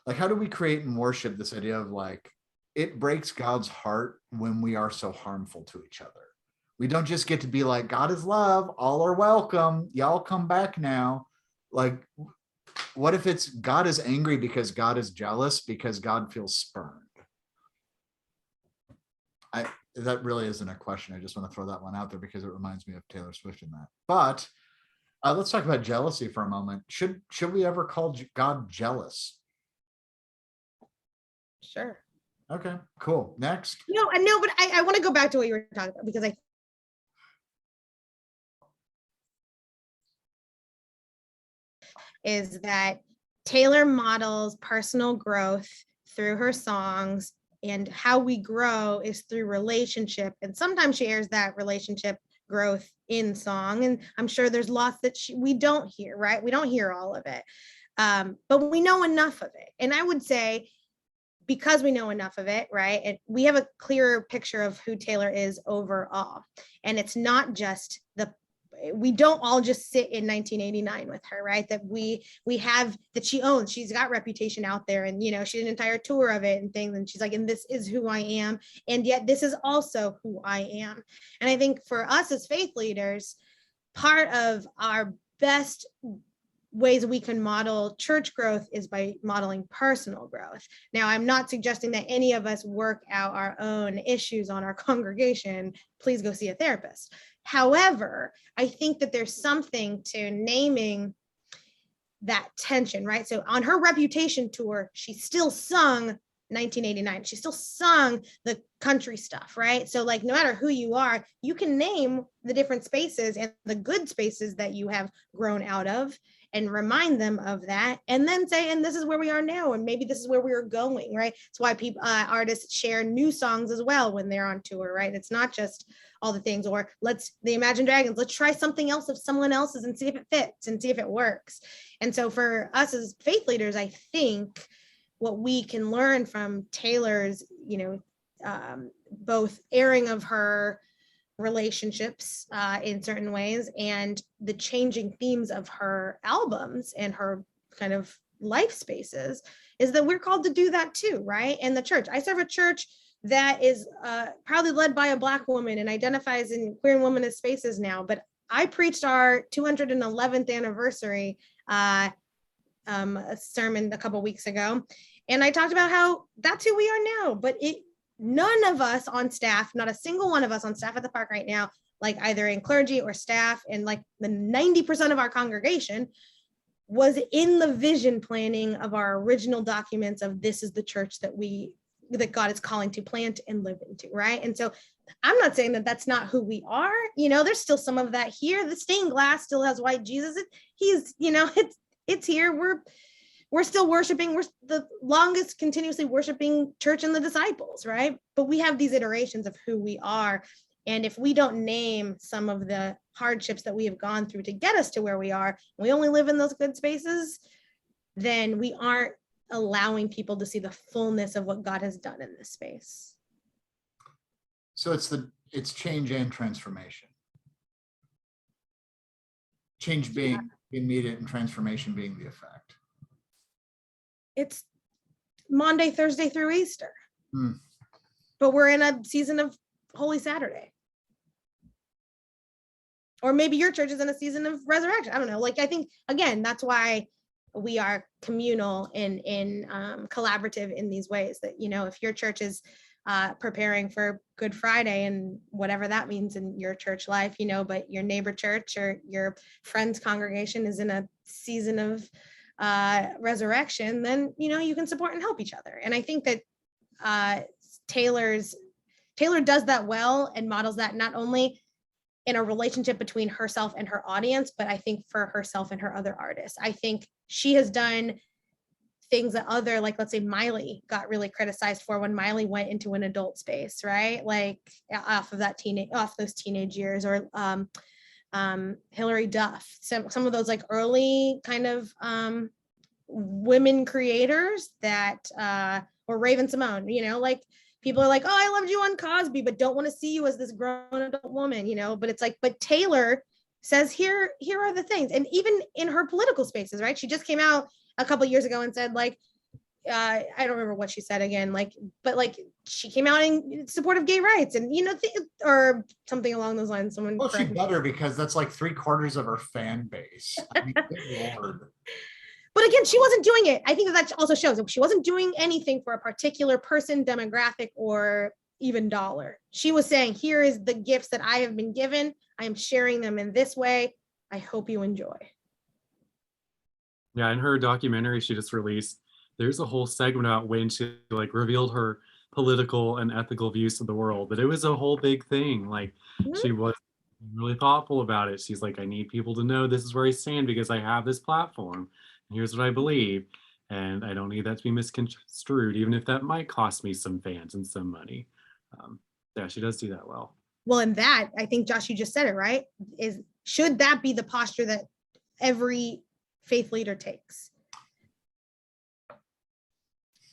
[SPEAKER 1] Like, how do we create and worship this idea of like, it breaks God's heart when we are so harmful to each other? We don't just get to be like, God is love, all are welcome, y'all come back now. Like, what if it's God is angry because God is jealous because God feels spurned? That really isn't a question. I just want to throw that one out there because it reminds me of Taylor Swift in that. But let's talk about jealousy for a moment. Should we ever call God jealous?
[SPEAKER 2] Sure.
[SPEAKER 1] Okay, cool. Next.
[SPEAKER 2] No, but I want to go back to what you were talking about, because is that Taylor models personal growth through her songs, and how we grow is through relationship. And sometimes she shares that relationship growth in song. And I'm sure there's lots that we don't hear, right? We don't hear all of it, but we know enough of it. And I would say, because we know enough of it, right, and we have a clearer picture of who Taylor is overall. And it's not just we don't all just sit in 1989 with her, right? That we have, that she owns, she's got Reputation out there, and she did an entire tour of it and things, and she's like, and this is who I am, and yet this is also who I am. And I think for us as faith leaders, part of our best ways we can model church growth is by modeling personal growth. Now, I'm not suggesting that any of us work out our own issues on our congregation. Please go see a therapist. However, I think that there's something to naming that tension, right? So on her Reputation tour, she still sung 1989. She still sung the country stuff, right? So like, no matter who you are, you can name the different spaces and the good spaces that you have grown out of, and remind them of that, and then say, and this is where we are now, and maybe this is where we are going, right? It's why people, artists share new songs as well when they're on tour, right? It's not just all the things, or the Imagine Dragons, let's try something else of someone else's and see if it fits and see if it works. And so for us as faith leaders, I think what we can learn from Taylor's, both airing of her relationships in certain ways, and the changing themes of her albums and her kind of life spaces, is that we're called to do that too, right? And the church, I serve a church that is proudly led by a Black woman and identifies in queer and womanist spaces now. But I preached our 211th anniversary a sermon a couple weeks ago, and I talked about how that's who we are now. But none of us on staff, not a single one of us on staff at the park right now, like either in clergy or staff, and like the 90% of our congregation was in the vision planning of our original documents of this is the church that God is calling to plant and live into, right? And so I'm not saying that that's not who we are. There's still some of that here. The stained glass still has white Jesus. He's, it's here. we're still worshiping, we're the longest continuously worshiping church in the disciples, right? But we have these iterations of who we are. And if we don't name some of the hardships that we have gone through to get us to where we are, we only live in those good spaces, then we aren't allowing people to see the fullness of what God has done in this space.
[SPEAKER 1] So it's change and transformation. Change being immediate and transformation being the effect.
[SPEAKER 2] It's Monday, Thursday through Easter.
[SPEAKER 1] Hmm.
[SPEAKER 2] But we're in a season of Holy Saturday. Or maybe your church is in a season of resurrection. I don't know. Like, I think, again, that's why we are communal and collaborative in these ways, that, you know, if your church is preparing for Good Friday and whatever that means in your church life, you know, but your neighbor church or your friend's congregation is in a season of resurrection, then, you know, you can support and help each other. And I think that Taylor does that well and models that not only in a relationship between herself and her audience, but I think for herself and her other artists. I think she has done things that other, like, let's say Miley got really criticized for when Miley went into an adult space, right? Like off those teenage years, or Hillary Duff, some of those like early kind of women creators that, or Raven Simone, you know, like people are like, oh, I loved you on Cosby, but don't want to see you as this grown adult woman, you know, but it's like, but Taylor says, here are the things. And even in her political spaces, right? She just came out a couple of years ago and said, like, I don't remember what she said again, like, but like she came out in support of gay rights and, you know, or something along those lines. Someone,
[SPEAKER 1] well, she better, because that's like 3/4 of her fan base. I mean, good Lord.
[SPEAKER 2] But again, she wasn't doing it. I think that also shows that she wasn't doing anything for a particular person, demographic, or even dollar. She was saying, here is the gifts that I have been given. I am sharing them in this way. I hope you enjoy.
[SPEAKER 3] Yeah, in her documentary she just released, there's a whole segment about when she like revealed her political and ethical views of the world. But it was a whole big thing. Like, she was really thoughtful about it. She's like, I need people to know this is where I stand because I have this platform. And here's what I believe. And I don't need that to be misconstrued, even if that might cost me some fans and some money. Yeah, she does do that well.
[SPEAKER 2] Well, and that, I think, Josh, you just said it, right? Should that be the posture that every faith leader takes?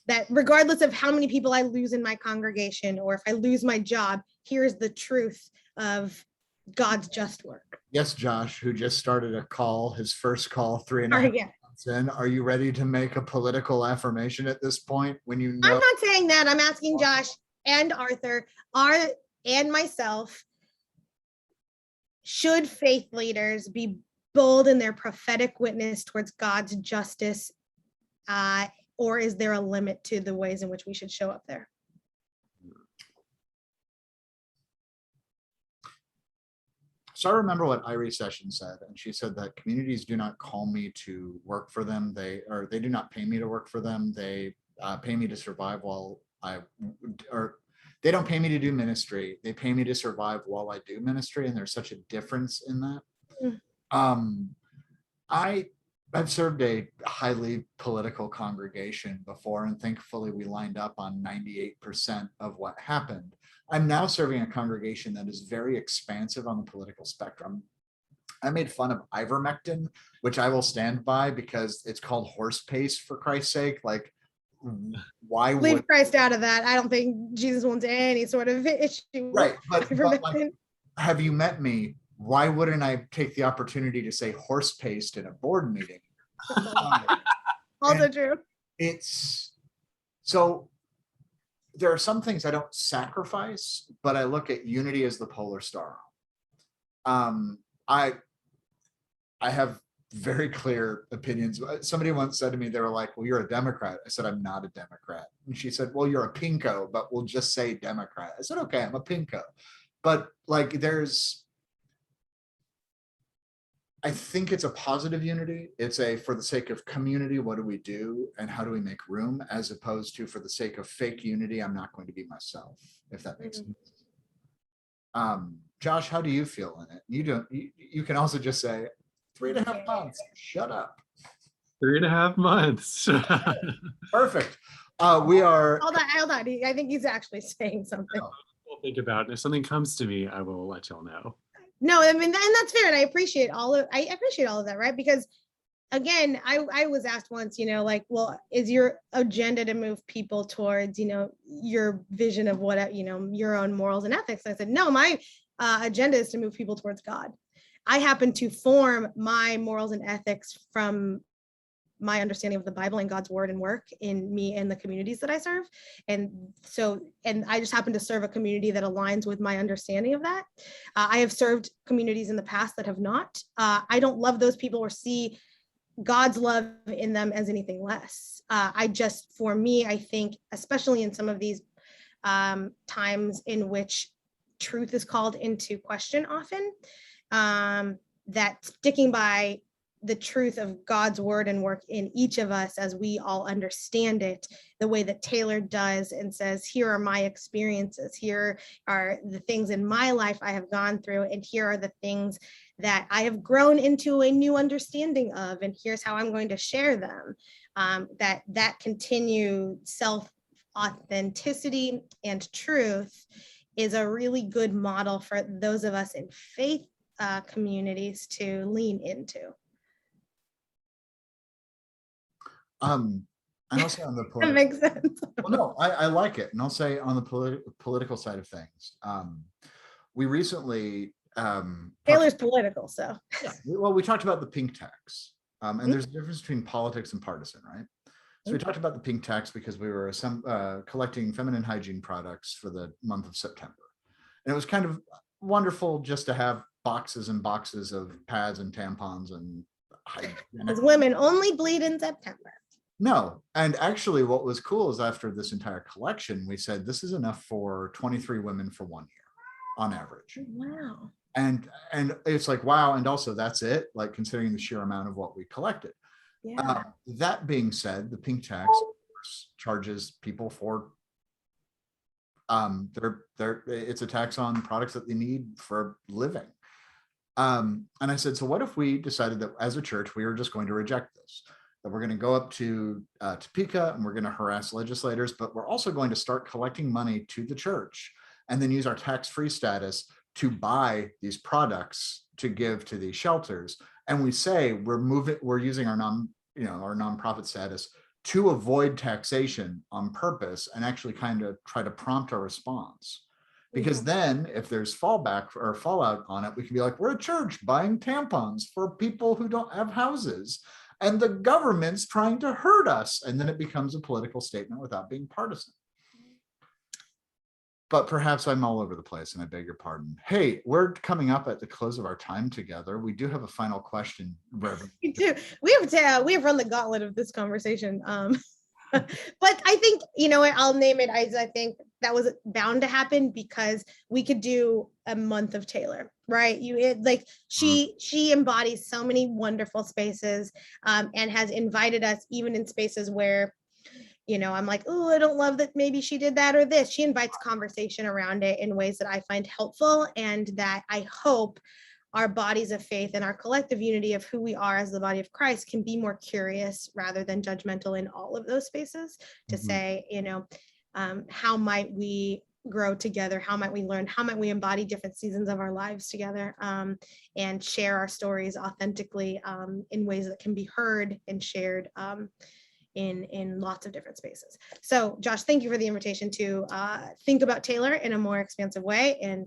[SPEAKER 2] That regardless of how many people I lose in my congregation, or if I lose my job, here's the truth of God's just work.
[SPEAKER 1] Yes, Josh, who just started a call, his first call 3.5 months in. Are you ready to make a political affirmation at this point? When you know,
[SPEAKER 2] I'm not saying that. I'm asking Josh and Arthur, and myself, should faith leaders be bold in their prophetic witness towards God's justice, or is there a limit to the ways in which we should show up there?
[SPEAKER 1] So I remember what Irie Sessions said, and she said that communities do not call me to work for them. They do not pay me to work for them. They pay me to survive they don't pay me to do ministry. They pay me to survive while I do ministry, and there's such a difference in that. I've served a highly political congregation before, and thankfully we lined up on 98% of what happened. I'm now serving a congregation that is very expansive on the political spectrum. I made fun of ivermectin, which I will stand by because it's called horse paste, for Christ's sake. Like, why
[SPEAKER 2] leave Christ out of that? I don't think Jesus wants any sort of issue.
[SPEAKER 1] Right, but like, have you met me? Why wouldn't I take the opportunity to say horse paste in a board meeting?
[SPEAKER 2] Also true.
[SPEAKER 1] It's so there are some things I don't sacrifice, but I look at unity as the polar star. I have very clear opinions. Somebody once said to me, they were like, well, you're a Democrat. I said, I'm not a Democrat. And she said, well, you're a pinko, but we'll just say Democrat. I said, okay, I'm a pinko. But like, I think it's a positive unity. It's for the sake of community, what do we do and how do we make room, as opposed to for the sake of fake unity, I'm not going to be myself, if that makes sense. Josh, how do you feel in it? You can also just say 3.5 months, shut up.
[SPEAKER 3] 3.5 months.
[SPEAKER 1] Perfect. We are.
[SPEAKER 2] Hold on, hold on. I think he's actually saying something.
[SPEAKER 3] We'll think about it. If something comes to me, I will let y'all know.
[SPEAKER 2] No, I mean, and that's fair, and I appreciate all of that, right? Because again, I was asked once, like, well, is your agenda to move people towards, your vision of what, your own morals and ethics? And I said, no, my agenda is to move people towards God. I happen to form my morals and ethics from my understanding of the Bible and God's word and work in me and the communities that I serve. And I just happen to serve a community that aligns with my understanding of that. I have served communities in the past that have not. I don't love those people or see God's love in them as anything less. For me, I think, especially in some of these times in which truth is called into question often, that sticking by the truth of God's word and work in each of us as we all understand it, the way that Taylor does and says, here are my experiences, here are the things in my life I have gone through, and here are the things that I have grown into a new understanding of, and here's how I'm going to share them. That continued self-authenticity and truth is a really good model for those of us in faith communities to lean into.
[SPEAKER 1] And I'll say on the
[SPEAKER 2] That makes sense.
[SPEAKER 1] well, no, I like it. And I'll say on the political side of things, we recently
[SPEAKER 2] Taylor's political, so.
[SPEAKER 1] Yeah, well, we talked about the pink tax, and there's a difference between politics and partisan, right? So we talked about the pink tax because we were collecting feminine hygiene products for the month of September. And it was kind of wonderful just to have boxes and boxes of pads and tampons and
[SPEAKER 2] Because women only bleed in September.
[SPEAKER 1] No, and actually what was cool is after this entire collection, we said this is enough for 23 women for 1 year on average.
[SPEAKER 2] Wow.
[SPEAKER 1] And it's like, wow. And also that's it, like considering the sheer amount of what we collected.
[SPEAKER 2] Yeah.
[SPEAKER 1] That being said, the pink tax of course, charges people for it's a tax on products that they need for living. And I said, so what if we decided that as a church, we were just going to reject this, that we're going to go up to Topeka and we're going to harass legislators, but we're also going to start collecting money to the church and then use our tax-free status to buy these products to give to these shelters. And we say we're using our nonprofit status to avoid taxation on purpose and actually kind of try to prompt our response. Because then if there's fallback or fallout on it, we can be like, we're a church buying tampons for people who don't have houses and the government's trying to hurt us. And then it becomes a political statement without being partisan. But perhaps I'm all over the place and I beg your pardon. Hey, we're coming up at the close of our time together. We do have a final question, Reverend.
[SPEAKER 2] We do. We have run the gauntlet of this conversation. But I think, I'll name it as I think that was bound to happen because we could do a month of Taylor, right? She embodies so many wonderful spaces and has invited us even in spaces where, I'm like, oh, I don't love that maybe she did that or this. She invites conversation around it in ways that I find helpful and that I hope our bodies of faith and our collective unity of who we are as the body of Christ can be more curious rather than judgmental in all of those spaces to say, how might we grow together? How might we learn? How might we embody different seasons of our lives together and share our stories authentically in ways that can be heard and shared in lots of different spaces. So Josh, thank you for the invitation to think about Taylor in a more expansive way and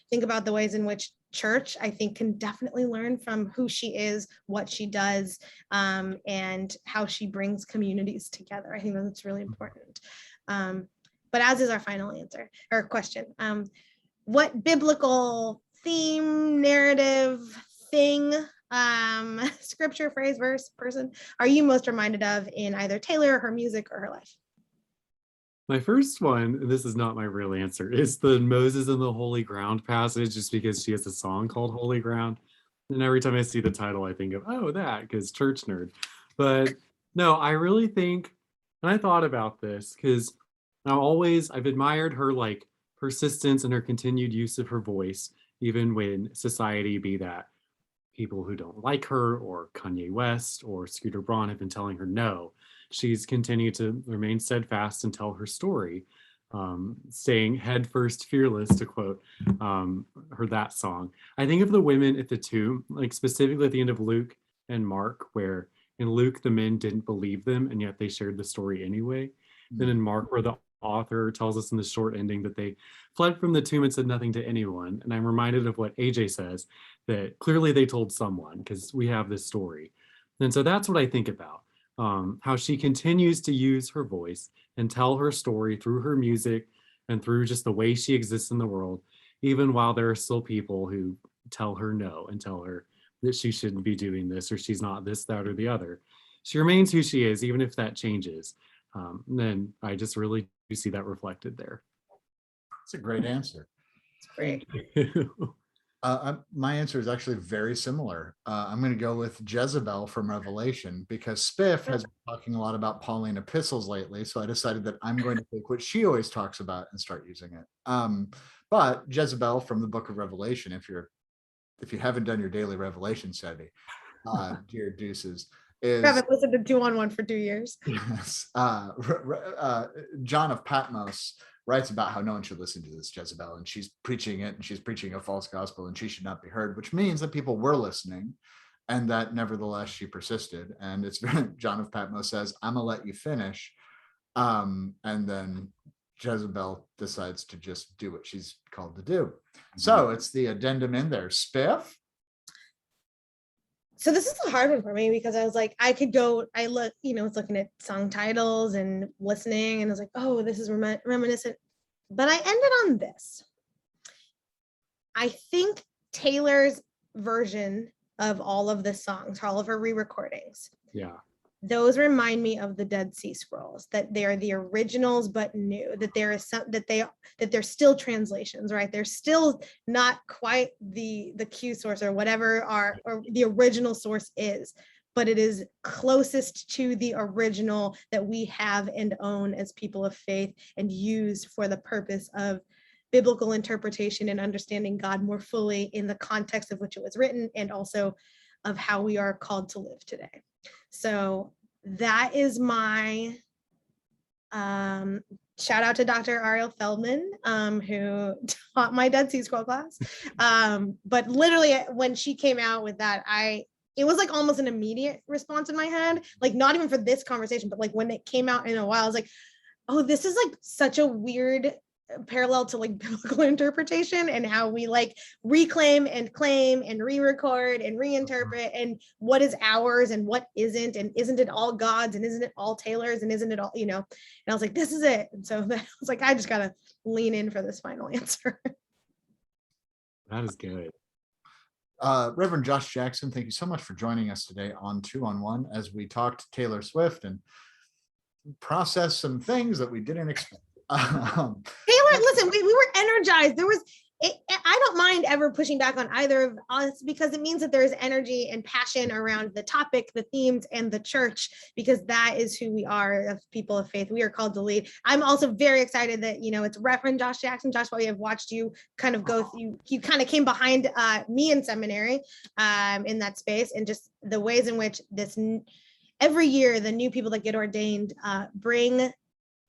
[SPEAKER 2] think about the ways in which church, I think, can definitely learn from who she is, what she does, and how she brings communities together. I think that's really important. But as is our final answer or question, what biblical theme, narrative, thing, scripture, phrase, verse, person are you most reminded of in either Taylor, her music, or her life?
[SPEAKER 3] My first one, this is not my real answer, is the Moses and the Holy Ground passage, just because she has a song called Holy Ground. And every time I see the title, I think of, oh, that, because church nerd. But no, I really think, and I thought about this, because I've admired her like persistence and her continued use of her voice, even when society be that people who don't like her or Kanye West or Scooter Braun have been telling her no. She's continued to remain steadfast and tell her story, staying headfirst fearless, to quote her that song. I think of the women at the tomb, like specifically at the end of Luke and Mark, where in Luke the men didn't believe them and yet they shared the story anyway. Then in Mark, where the author tells us in the short ending that they fled from the tomb and said nothing to anyone. And I'm reminded of what AJ says, that clearly they told someone because we have this story. And so that's what I think about, how she continues to use her voice and tell her story through her music and through just the way she exists in the world, even while there are still people who tell her no and tell her that she shouldn't be doing this or she's not this, that, or the other. She remains who she is, even if that changes. Then I just really do see that reflected there.
[SPEAKER 1] That's a great answer.
[SPEAKER 2] It's great.
[SPEAKER 1] My answer is actually very similar. I'm going to go with Jezebel from Revelation because Spiff has been talking a lot about Pauline epistles lately. So I decided that I'm going to take what she always talks about and start using it. But Jezebel from the book of Revelation, if you haven't done your daily Revelation study, dear Deuces, is,
[SPEAKER 2] I haven't listened to 2-on-1 for 2 years.
[SPEAKER 1] Yes. John of Patmos writes about how no one should listen to this Jezebel, and she's preaching it, and she's preaching a false gospel, and she should not be heard, which means that people were listening, and that nevertheless she persisted. And it's John of Patmos says, "I'm gonna let you finish," and then Jezebel decides to just do what she's called to do. So it's the addendum in there. Spiff.
[SPEAKER 2] So this is a hard one for me because I was like, I look, it's looking at song titles and listening, and I was like, oh, this is reminiscent. But I ended on this. I think Taylor's version of all of the songs, all of her re-recordings, those remind me of the Dead Sea Scrolls, that they are the originals but new, that there is some that they're still translations, right? They're still not quite the Q source or whatever or the original source is, but it is closest to the original that we have and own as people of faith and use for the purpose of biblical interpretation and understanding God more fully in the context of which it was written, and also of how we are called to live today. So that is my shout out to Dr. Ariel Feldman, who taught my Dead Sea Scroll class. But literally when she came out with that, it was like almost an immediate response in my head, like not even for this conversation, but like when it came out in a while, I was like, oh, this is like such a weird parallel to like biblical interpretation and how we like reclaim and claim and re-record and reinterpret and what is ours and what isn't, and isn't it all God's and isn't it all Taylor's and isn't it all, and I was like, this is it. And so I was like, I just gotta lean in for this final answer.
[SPEAKER 3] That is good.
[SPEAKER 1] Reverend Josh Jackson, thank you so much for joining us today on 2-on-1 as we talked Taylor Swift and process some things that we didn't expect.
[SPEAKER 2] Taylor, listen, we were energized. I don't mind ever pushing back on either of us because it means that there's energy and passion around the topic, the themes, and the church, because that is who we are, as people of faith. We are called to lead. I'm also very excited that, it's Reverend Josh Jackson. Josh, while we have watched you kind of go through, you kind of came behind me in seminary in that space, and just the ways in which every year, the new people that get ordained bring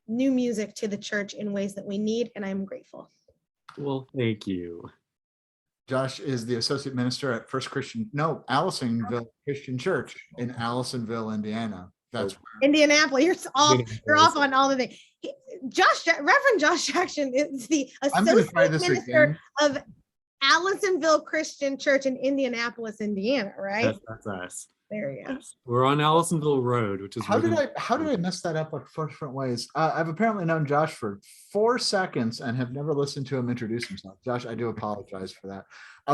[SPEAKER 2] new music to the church in ways that we need, and I'm grateful.
[SPEAKER 3] Well, thank you.
[SPEAKER 1] Josh is the associate minister at Allisonville Christian Church in Allisonville, Indiana. That's
[SPEAKER 2] Indianapolis. You're off on all the things. Reverend Josh Jackson is the associate minister of Allisonville Christian Church in Indianapolis, Indiana, right?
[SPEAKER 3] That's us.
[SPEAKER 2] There you go.
[SPEAKER 3] We're on Allisonville Road, which is
[SPEAKER 1] how did I mess that up like 4 different ways? I've apparently known Josh for 4 seconds and have never listened to him introduce himself. Josh, I do apologize for that.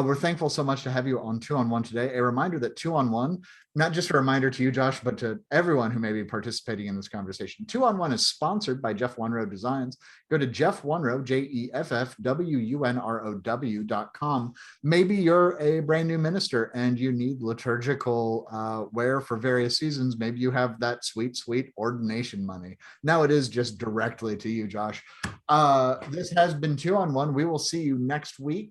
[SPEAKER 1] We're thankful so much to have you on 2-on-1 today. A reminder that 2-on-1, not just a reminder to you, Josh, but to everyone who may be participating in this conversation. 2-on-1 is sponsored by Jeff Wunrow Designs. Go to Jeff Wunrow, JEFFWUNROW.com. Maybe you're a brand new minister and you need liturgical wear for various seasons. Maybe you have that sweet, sweet ordination money. Now it is just directly to you, Josh. This has been 2-on-1. We will see you next week.